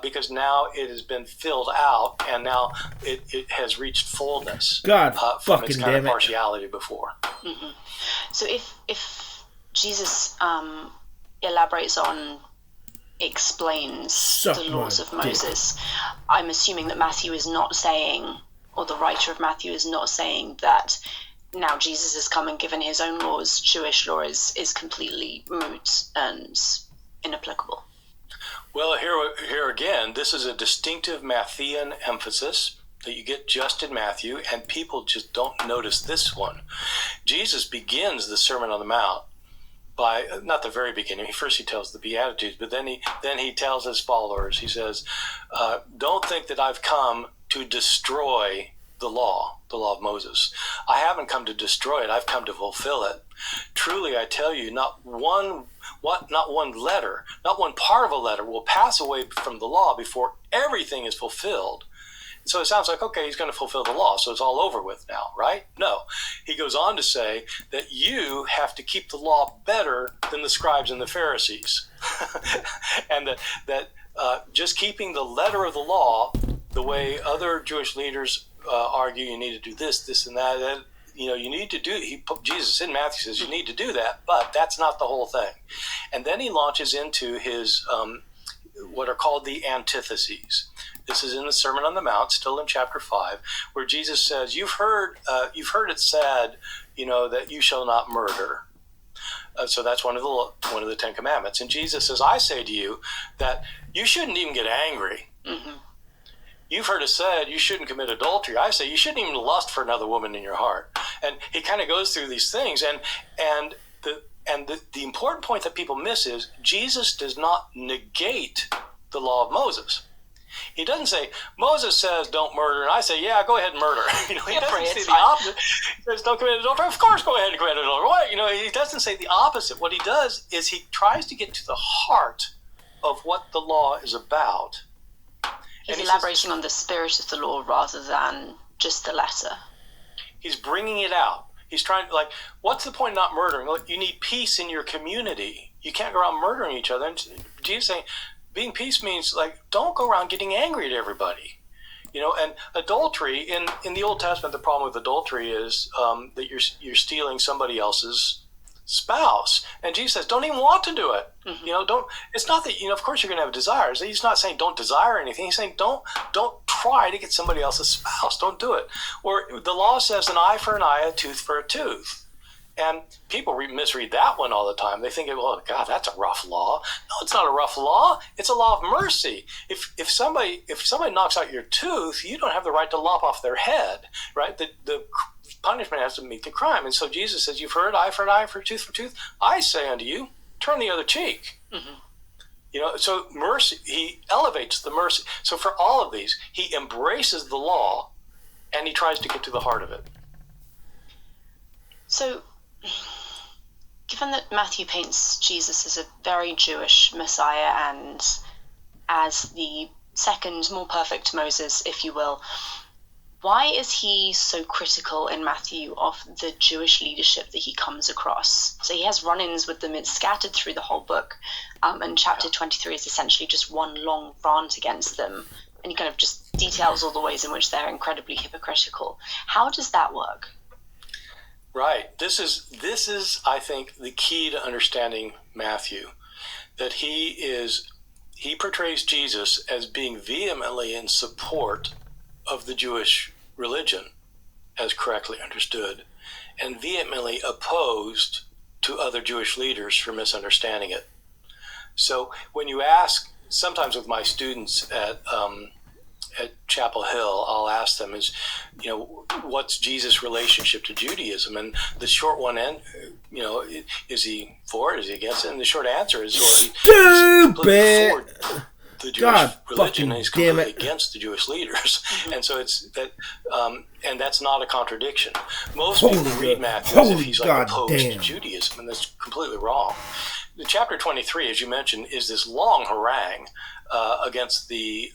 because now it has been filled out, and now it has reached fullness from its kind of partiality before. Mm-hmm. So if Jesus elaborates on, explains the laws of Moses, I'm assuming that Matthew is not saying, or the writer of Matthew is not saying, that now Jesus has come and given his own laws. Jewish law is completely moot and inapplicable. Well, here again, this is a distinctive Matthean emphasis that you get just in Matthew, and people just don't notice this one. Jesus begins the Sermon on the Mount by, not the very beginning, first he tells the Beatitudes, but then he tells his followers, he says, don't think that I've come to destroy the law of Moses. I haven't come to destroy it, I've come to fulfill it. Truly, I tell you, not one letter, not one part of a letter will pass away from the law before everything is fulfilled. So it sounds like, okay, he's going to fulfill the law, so it's all over with now, right? No. He goes on to say that you have to keep the law better than the scribes and the Pharisees. And that just keeping the letter of the law the way other Jewish leaders argue you need to do this, and that. And, you need to do. Jesus in Matthew says you need to do that, but that's not the whole thing. And then he launches into his what are called the antitheses. This is in the Sermon on the Mount, still in chapter 5, where Jesus says, "You've heard it said, that you shall not murder." So that's one of the 10 Commandments. And Jesus says, "I say to you that you shouldn't even get angry." Mm-hmm. You've heard it said you shouldn't commit adultery. I say you shouldn't even lust for another woman in your heart. And he kind of goes through these things. And the important point that people miss is Jesus does not negate the law of Moses. He doesn't say, Moses says don't murder, and I say, yeah, go ahead and murder. He doesn't say the opposite. He says don't commit adultery. Of course, go ahead and commit adultery. What? He doesn't say the opposite. What he does is he tries to get to the heart of what the law is about. He's elaborating on the spirit of the law rather than just the letter. He's bringing it out. He's trying to, what's the point of not murdering? You need peace in your community. You can't go around murdering each other. And Jesus saying, being peace means, don't go around getting angry at everybody. And adultery, in the Old Testament, the problem with adultery is that you're stealing somebody else's spouse. And Jesus says, don't even want to do it. Mm-hmm. It's not that, of course you're going to have desires. He's not saying don't desire anything. He's saying don't try to get somebody else's spouse. Don't do it. Or the law says an eye for an eye, a tooth for a tooth. And people misread that one all the time. They think, well, God, that's a rough law. No, it's not a rough law. It's a law of mercy. If somebody knocks out your tooth, you don't have the right to lop off their head, right? The punishment has to meet the crime. And so Jesus says, you've heard eye for an eye, for tooth for tooth. I say unto you, turn the other cheek. Mm-hmm. So mercy, he elevates the mercy. So for all of these, he embraces the law and he tries to get to the heart of it. So, given that Matthew paints Jesus as a very Jewish Messiah and as the second, more perfect Moses, if you will, why is he so critical in Matthew of the Jewish leadership that he comes across? So he has run-ins with them. It's scattered through the whole book. And chapter 23 is essentially just one long rant against them. And he kind of just details all the ways in which they're incredibly hypocritical. How does that work? Right. This is, I think, the key to understanding Matthew. That he portrays Jesus as being vehemently in support of the Jewish religion, as correctly understood, and vehemently opposed to other Jewish leaders for misunderstanding it. So when you ask, sometimes with my students at Chapel Hill, I'll ask them what's Jesus' relationship to Judaism? And the short one, is he for it? Is he against it? And the short answer is, he's completely for the Jewish religion, and he's completely against the Jewish leaders. Mm-hmm. And so it's that, and that's not a contradiction. Most people read Matthew as if he's opposed to Judaism, and that's completely wrong. The chapter 23, as you mentioned, is this long harangue against the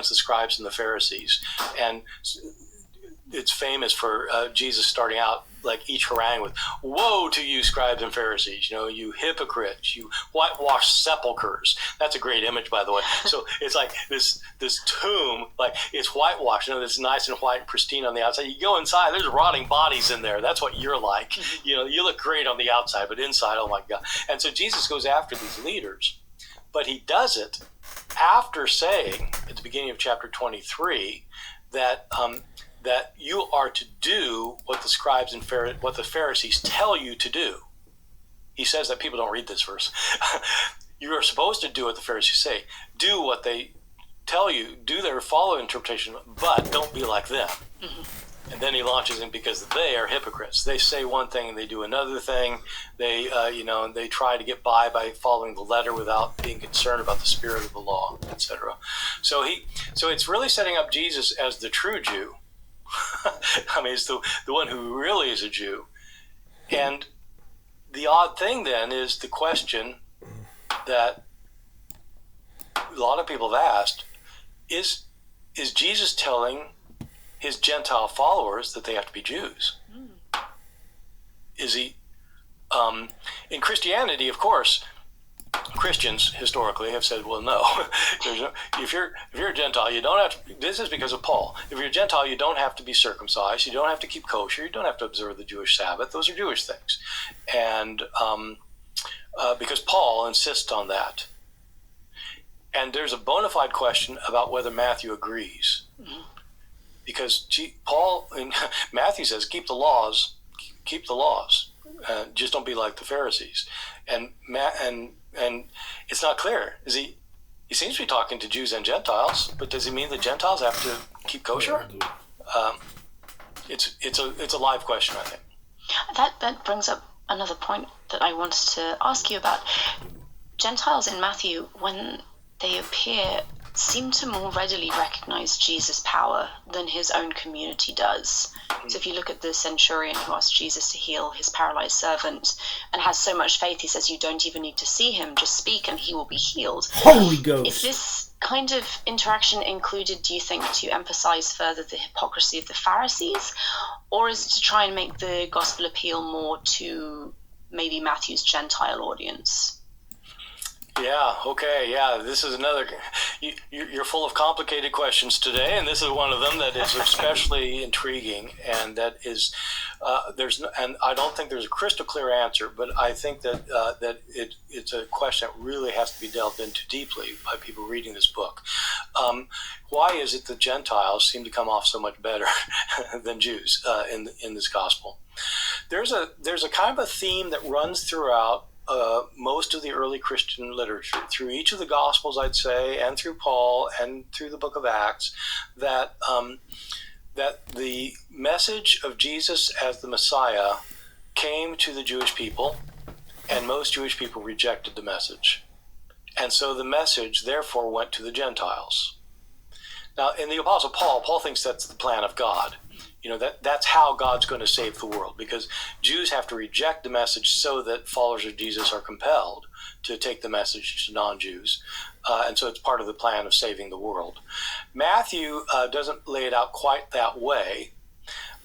scribes and the Pharisees, and it's famous for Jesus starting out each harangue with, "Woe to you, scribes and Pharisees! You hypocrites! You whitewashed sepulchers." That's a great image, by the way. So it's like this tomb, it's whitewashed. It's nice and white and pristine on the outside. You go inside, there's rotting bodies in there. That's what you're like. Mm-hmm. You look great on the outside, but inside, oh my God! And so Jesus goes after these leaders, but he does it after saying at the beginning of chapter 23 that you are to do what the scribes and what the Pharisees tell you to do. He says that people don't read this verse. You are supposed to do what the Pharisees say. Do what they tell you. Do their follow interpretation, but don't be like them. Mm-hmm. And then he launches in because they are hypocrites. They say one thing and they do another thing. They, they try to get by following the letter without being concerned about the spirit of the law, etc. So it's really setting up Jesus as the true Jew. It's the one who really is a Jew. And the odd thing then is the question that a lot of people have asked is Jesus telling his Gentile followers that they have to be Jews? Is he in Christianity, of course, Christians historically have said, well, no, if you're a Gentile, you don't have to. This is because of Paul. If you're a Gentile, you don't have to be circumcised. You don't have to keep kosher. You don't have to observe the Jewish Sabbath. Those are Jewish things, and because Paul insists on that. And there's a bona fide question about whether Matthew agrees, because Paul in Matthew says, keep the laws. Just don't be like the Pharisees, and it's not clear. He seems to be talking to Jews and Gentiles, but does he mean the Gentiles have to keep kosher? It's a live question, I think. That brings up another point that I wanted to ask you about. Gentiles in Matthew, when they appear, seem to more readily recognize Jesus' power than his own community does. So if you look at the centurion who asked Jesus to heal his paralyzed servant and has so much faith, he says, you don't even need to see him, just speak and he will be healed. Holy Ghost! Is this kind of interaction included, do you think, to emphasize further the hypocrisy of the Pharisees, or is it to try and make the gospel appeal more to maybe Matthew's Gentile audience? Yeah, okay, yeah, this is another, you're full of complicated questions today, and this is one of them that is especially intriguing, and that is, and I don't think there's a crystal clear answer, but I think that it's a question that really has to be delved into deeply by people reading this book. Why is it that Gentiles seem to come off so much better than Jews in this gospel? There's a kind of a theme that runs throughout most of the early Christian literature, through each of the Gospels, I'd say, and through Paul, and through the book of Acts, that the message of Jesus as the Messiah came to the Jewish people, and most Jewish people rejected the message. And so the message, therefore, went to the Gentiles. Now, in the Apostle Paul thinks that's the plan of God. You know, that's how God's going to save the world, because Jews have to reject the message so that followers of Jesus are compelled to take the message to non-Jews. And so it's part of the plan of saving the world. Matthew doesn't lay it out quite that way,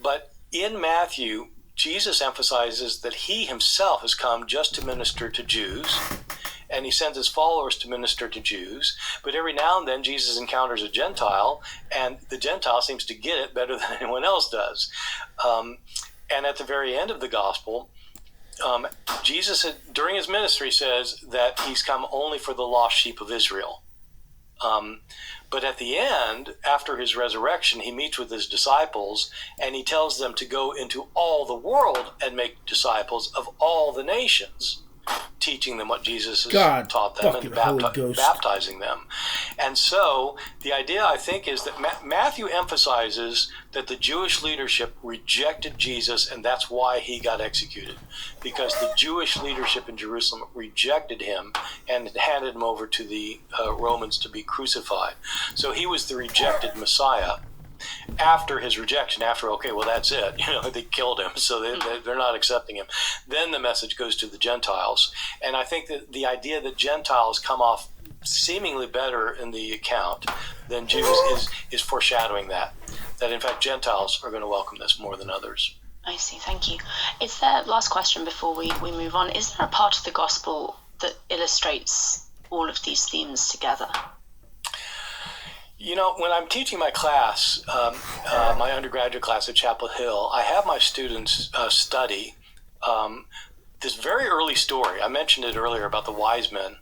but in Matthew, Jesus emphasizes that he himself has come just to minister to Jews, and he sends his followers to minister to Jews. But every now and then, Jesus encounters a Gentile, and the Gentile seems to get it better than anyone else does. And at the very end of the gospel, Jesus, during his ministry, says that he's come only for the lost sheep of Israel. But at the end, after his resurrection, he meets with his disciples, and he tells them to go into all the world and make disciples of all the nations, teaching them what Jesus has taught them and baptizing them. And so the idea, I think, is that Matthew emphasizes that the Jewish leadership rejected Jesus, and that's why he got executed, because the Jewish leadership in Jerusalem rejected him and handed him over to the Romans to be crucified. So he was the rejected Messiah. After his rejection, okay, well, that's it. You know, they killed him, so they're not accepting him. Then the message goes to the Gentiles. And I think that the idea that Gentiles come off seemingly better in the account than Jews is foreshadowing that in fact Gentiles are going to welcome this more than others. I see, thank you. Is there, last question before we move on, is there a part of the gospel that illustrates all of these themes together? You know, when I'm teaching my class, my undergraduate class at Chapel Hill, I have my students study this very early story. I mentioned it earlier about the wise men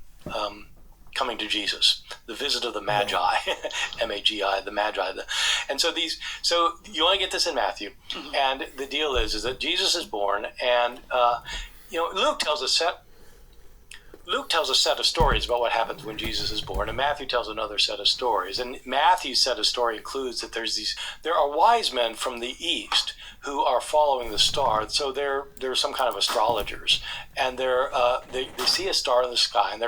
coming to Jesus, the visit of the Magi, M-A-G-I, the Magi. And so you only get this in Matthew. Mm-hmm. And the deal is that Jesus is born, and Luke tells a set of stories about what happens when Jesus is born, and Matthew tells another set of stories. And Matthew's set of story includes that there are wise men from the east who are following the star. So they're some kind of astrologers, and they see a star in the sky, and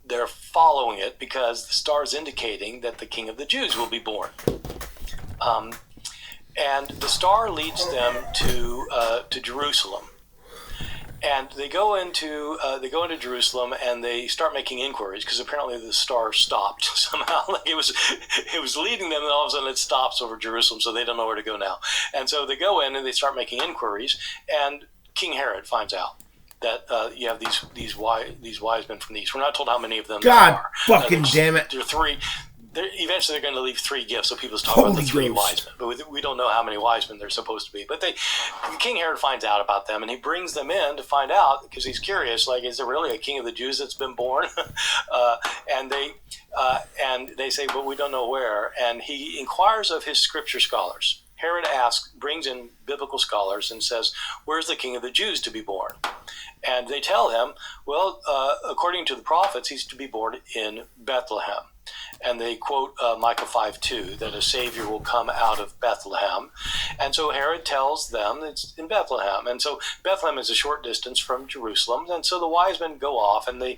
they're following it because the star is indicating that the King of the Jews will be born. And the star leads them to Jerusalem. And they go into Jerusalem, and they start making inquiries, because apparently the star stopped somehow. Like it was leading them, and all of a sudden it stops over Jerusalem, so they don't know where to go now. And so they go in and they start making inquiries, and King Herod finds out that you have these wise men from the east. We're not told how many of them God there are. fucking damn it. There are three. Eventually, they're going to leave 3 gifts, so people talk about the 3 wise men. But we don't know how many wise men they're supposed to be. But King Herod finds out about them, and he brings them in to find out, because he's curious, like, is there really a king of the Jews that's been born? And they say, but we don't know where. And he inquires of his scripture scholars. Herod brings in biblical scholars and says, where's the king of the Jews to be born? And they tell him, well, according to the prophets, he's to be born in Bethlehem. And they quote Micah 5:2, that a Savior will come out of Bethlehem. And so Herod tells them it's in Bethlehem. And so Bethlehem is a short distance from Jerusalem. And so the wise men go off, and the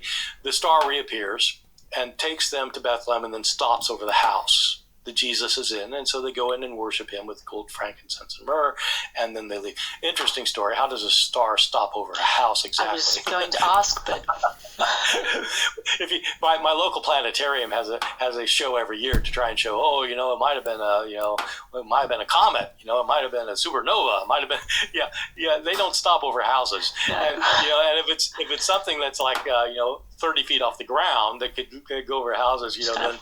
star reappears and takes them to Bethlehem and then stops over the house that Jesus is in. And so they go in and worship him with gold, frankincense, and myrrh, and then they leave. Interesting story. How does a star stop over a house exactly? I was going to ask, but my local planetarium has a show every year to try and show, it might have been a comet, it might have been a supernova, it might have been they don't stop over houses. No. And and if it's something that's like 30 feet off the ground that could go over houses, then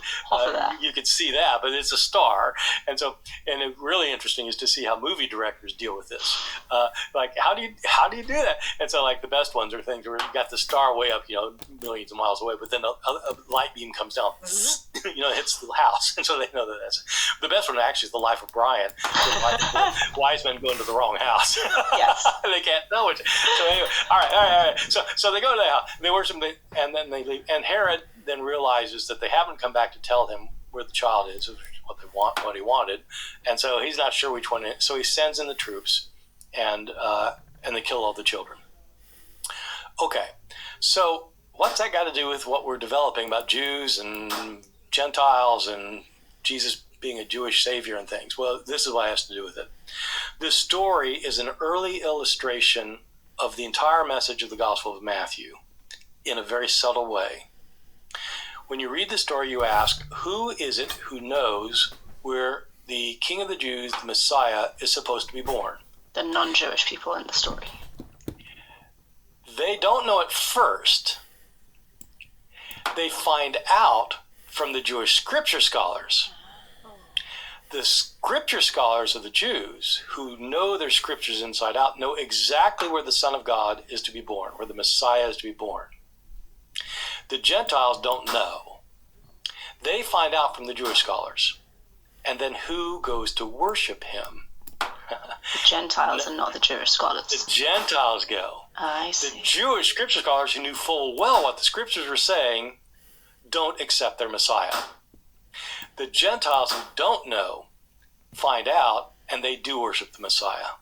you could see that, but it's a star. And it's really interesting is to see how movie directors deal with this. Like, how do you do that? And so, like, the best ones are things where you got the star way up, millions of miles away, but then a light beam comes down, hits the house. And so they know that that's the best one. Actually, is The Life of Brian. Wise men go into the wrong house. Yes. They can't know it. So anyway, all right. So they go to the house, and they worship him, and then they leave. And Herod then realizes that they haven't come back to tell him where the child is, what he wanted, and so he's not sure which one. So he sends in the troops, and they kill all the children. Okay, so what's that got to do with what we're developing about Jews and Gentiles and Jesus being a Jewish savior and things? Well, this is what it has to do with it. This story is an early illustration of the entire message of the Gospel of Matthew in a very subtle way. When you read the story, you ask, who is it who knows where the King of the Jews, the Messiah, is supposed to be born? The non-Jewish people in the story. They don't know at first. They find out from the Jewish scripture scholars. The scripture scholars of the Jews, who know their scriptures inside out, know exactly where the Son of God is to be born, where the Messiah is to be born. The Gentiles don't know. They find out from the Jewish scholars. And then who goes to worship him? The Gentiles and not the Jewish scholars. The Gentiles go. I see. The Jewish scripture scholars, who knew full well what the scriptures were saying, don't accept their Messiah. The Gentiles who don't know find out, and they do worship the Messiah.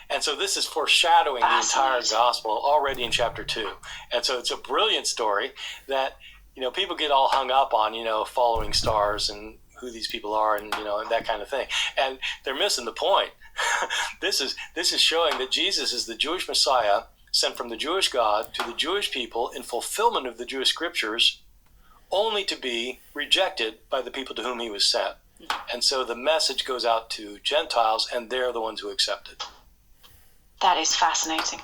And so this is foreshadowing the entire gospel already in chapter 2. And so it's a brilliant story that, people get all hung up on, following stars and who these people are and, and that kind of thing. And they're missing the point. This is showing that Jesus is the Jewish Messiah sent from the Jewish God to the Jewish people in fulfillment of the Jewish scriptures, only to be rejected by the people to whom he was sent. And so the message goes out to Gentiles, and they're the ones who accept it. That is fascinating.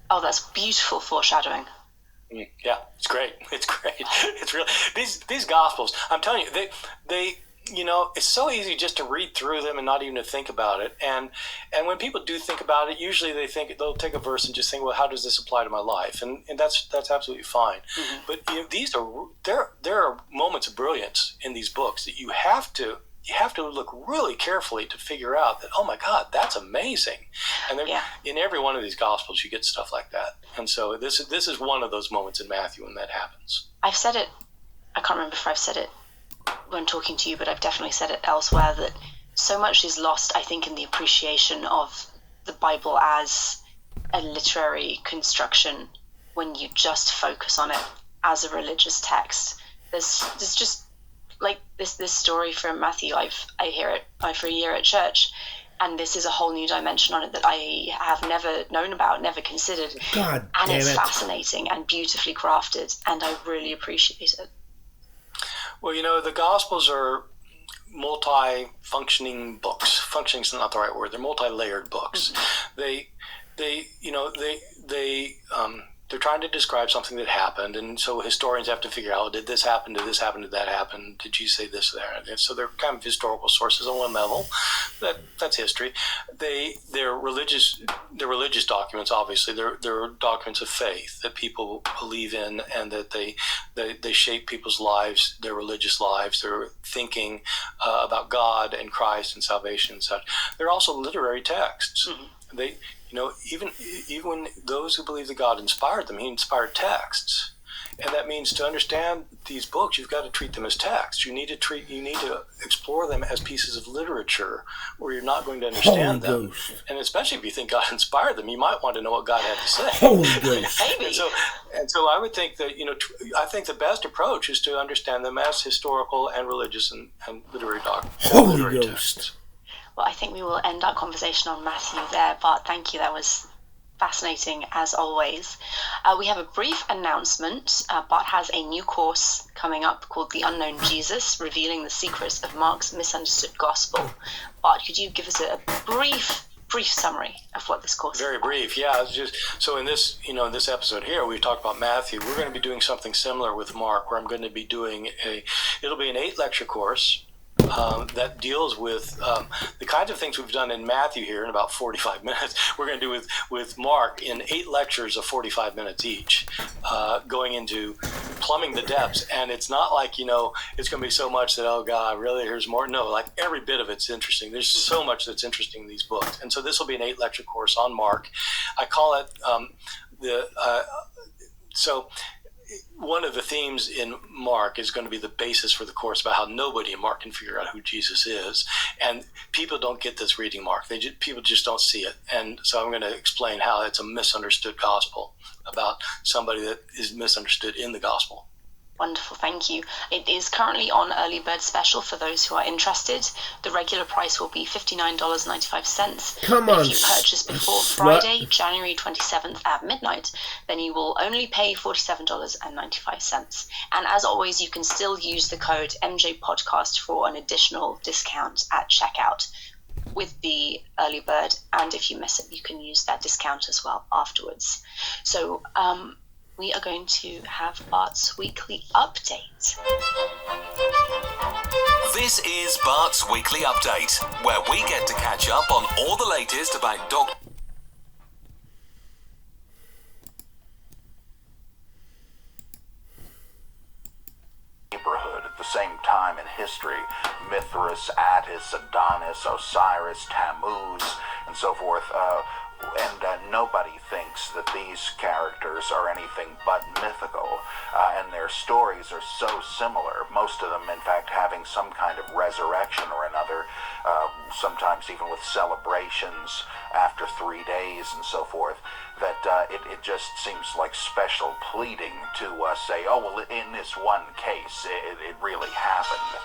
Oh, that's beautiful foreshadowing. Yeah, it's great. It's great. It's real. These Gospels, I'm telling you, they it's so easy just to read through them and not even to think about it. And when people do think about it, usually they'll take a verse and just think, well, how does this apply to my life? And that's absolutely fine. Mm-hmm. But there are moments of brilliance in these books that you have to look really carefully to figure out that, oh my God, that's amazing. And in every one of these Gospels, you get stuff like that. And so this is one of those moments in Matthew when that happens. I've said it, I can't remember if I've said it when talking to you, but I've definitely said it elsewhere, that so much is lost, I think, in the appreciation of the Bible as a literary construction when you just focus on it as a religious text. There's just like this story from Matthew. I hear it for a year at church, and this is a whole new dimension on it that I have never known about, never considered. God and damn it's it. fascinating and beautifully crafted, and I really appreciate it. Well, the Gospels are multi-functioning books. Functioning is not the right word. They're multi-layered books. Mm-hmm. they're trying to describe something that happened, and so historians have to figure out, did this happen, did this happen, did that happen, did Jesus say this there? And so they're kind of historical sources on one level. That's history. They're religious documents, obviously. They're documents of faith that people believe in, and that they shape people's lives, their religious lives, their thinking about God and Christ and salvation and such. They're also literary texts. Mm-hmm. Even those who believe that God inspired them, he inspired texts. And that means to understand these books, you've got to treat them as texts. You need to explore them as pieces of literature where you're not going to understand them. Ghost. And especially if you think God inspired them, you might want to know what God had to say. Holy Ghost. And so I would think that, I think the best approach is to understand them as historical and religious and literary documents. Holy Ghost. Texts. Well, I think we will end our conversation on Matthew there, Bart. Thank you. That was fascinating as always. We have a brief announcement. Bart has a new course coming up called The Unknown Jesus, Revealing the Secrets of Mark's Misunderstood Gospel. Bart, could you give us a brief summary of what this course is? Very brief, yeah. So in this, in this episode here, we talked about Matthew. We're going to be doing something similar with Mark, where I'm going to be doing it'll be an 8-lecture course that deals with the kinds of things we've done in Matthew here in about 45 minutes. We're going to do with Mark in 8 lectures of 45 minutes each, going into plumbing the depths. And it's not like, it's going to be so much that, oh God, really, here's more. No, like every bit of it's interesting. There's so much that's interesting in these books. And so this will be an 8-lecture course on Mark. I call it one of the themes in Mark is going to be the basis for the course about how nobody in Mark can figure out who Jesus is. And people don't get this reading Mark. People just don't see it. And so I'm going to explain how it's a misunderstood gospel about somebody that is misunderstood in the gospel. Wonderful, thank you. It is currently on early bird special for those who are interested. The regular price will be $59.95. Come on. If you purchase before Friday, January 27th at midnight, then you will only pay $47.95. And as always, you can still use the code MJPodcast for an additional discount at checkout with the early bird. And if you miss it, you can use that discount as well afterwards. So, we are going to have Bart's Weekly Update. This is Bart's Weekly Update, where we get to catch up on all the latest about Dr. Neighborhood at the same time in history. Mithras, Attis, Adonis, Osiris, Tammuz, and so forth. And nobody thinks that these characters are anything but mythical, and their stories are so similar, most of them in fact having some kind of resurrection or another, sometimes even with celebrations after 3 days and so forth, that it just seems like special pleading to say, oh, well, in this one case, it really happened.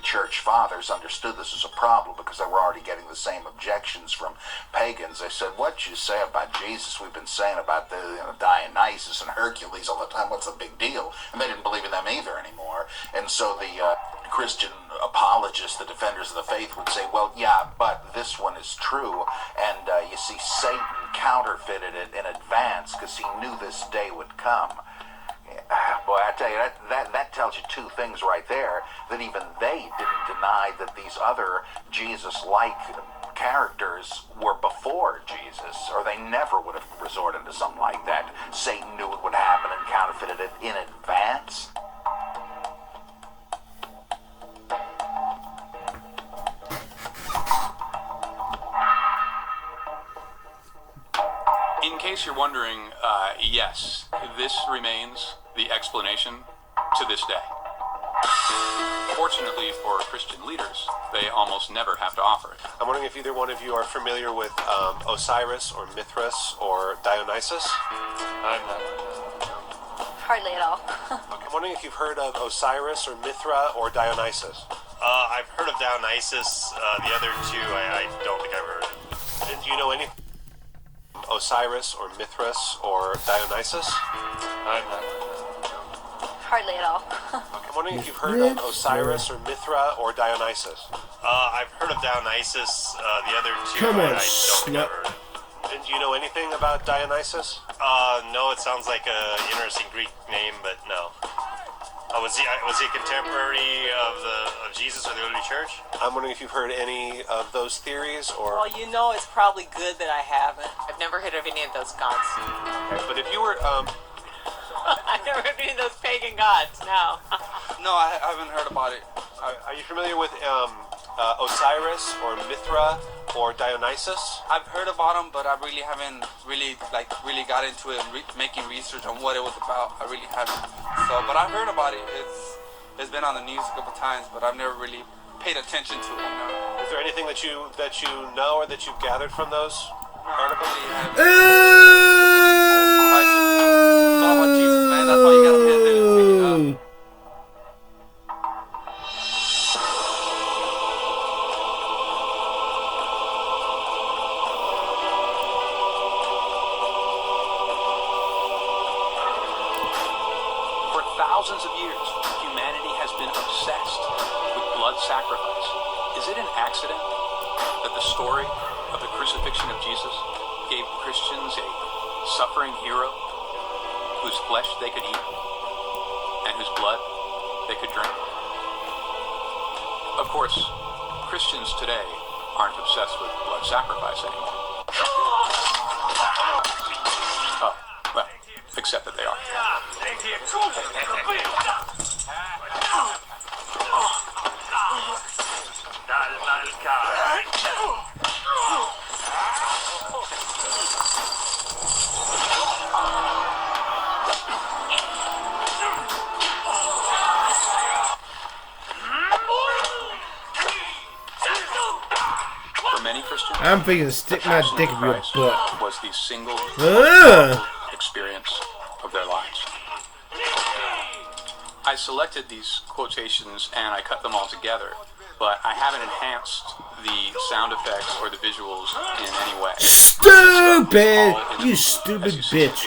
Church fathers understood this as a problem because they were already getting the same objections from pagans. They said, what you say about Jesus, we've been saying about the Dionysus and Hercules all the time. What's the big deal? And they didn't believe in them either anymore. And so the Christian apologists, the defenders of the faith, would say, well, yeah, but this one is true. And you see, Satan counterfeited it in advance because he knew this day would come. Boy, I tell you, that tells you two things right there, that even they didn't deny that these other Jesus-like characters were before Jesus, or they never would have resorted to something like that. Satan knew it would happen and counterfeited it in advance. In case you're wondering, yes, this remains the explanation to this day. Fortunately for Christian leaders, they almost never have to offer it. I'm wondering if either one of you are familiar with Osiris or Mithras or Dionysus? I'm not. Hardly at all. Okay, I'm wondering if you've heard of Osiris or Mithra or Dionysus? I've heard of Dionysus. The other two, I don't think I've heard. And do you know anything? Osiris or Mithras or Dionysus? I'm not. Hardly at all. Okay, I'm wondering if you've heard of Osiris or Mithra or Dionysus. I've heard of Dionysus. The other two, Come on, I don't think I've heard. And do you know anything about Dionysus? No, it sounds like an interesting Greek name, but no. Was he a contemporary of Jesus or the early church? I'm wondering if you've heard any of those theories, or... Well, you know, it's probably good that I haven't. I've never heard of any of those gods. Okay, but if you were, I've never heard of any of those pagan gods, no. No, I haven't heard about it. Are you familiar with Osiris or Mithra or Dionysus? I've heard about them, but I really haven't really got into it, making research on what it was about. I really haven't. So, but I've heard about it. It's been on the news a couple times, but I've never really paid attention to it. Is there anything that you know or that you've gathered from those articles? It's all about Jesus, man. That's all you gotta pay attention to. Thousands of years, humanity has been obsessed with blood sacrifice. Is it an accident that the story of the crucifixion of Jesus gave Christians a suffering hero whose flesh they could eat and whose blood they could drink? Of course, Christians today aren't obsessed with blood sacrifice anymore. Oh, well, except that they are. For many Christians, I'm thinking stick my dick in your butt. Was the single experience of their lives. I selected these quotations and I cut them all together, but I haven't enhanced the sound effects or the visuals in any way. Stupid! You stupid bitch.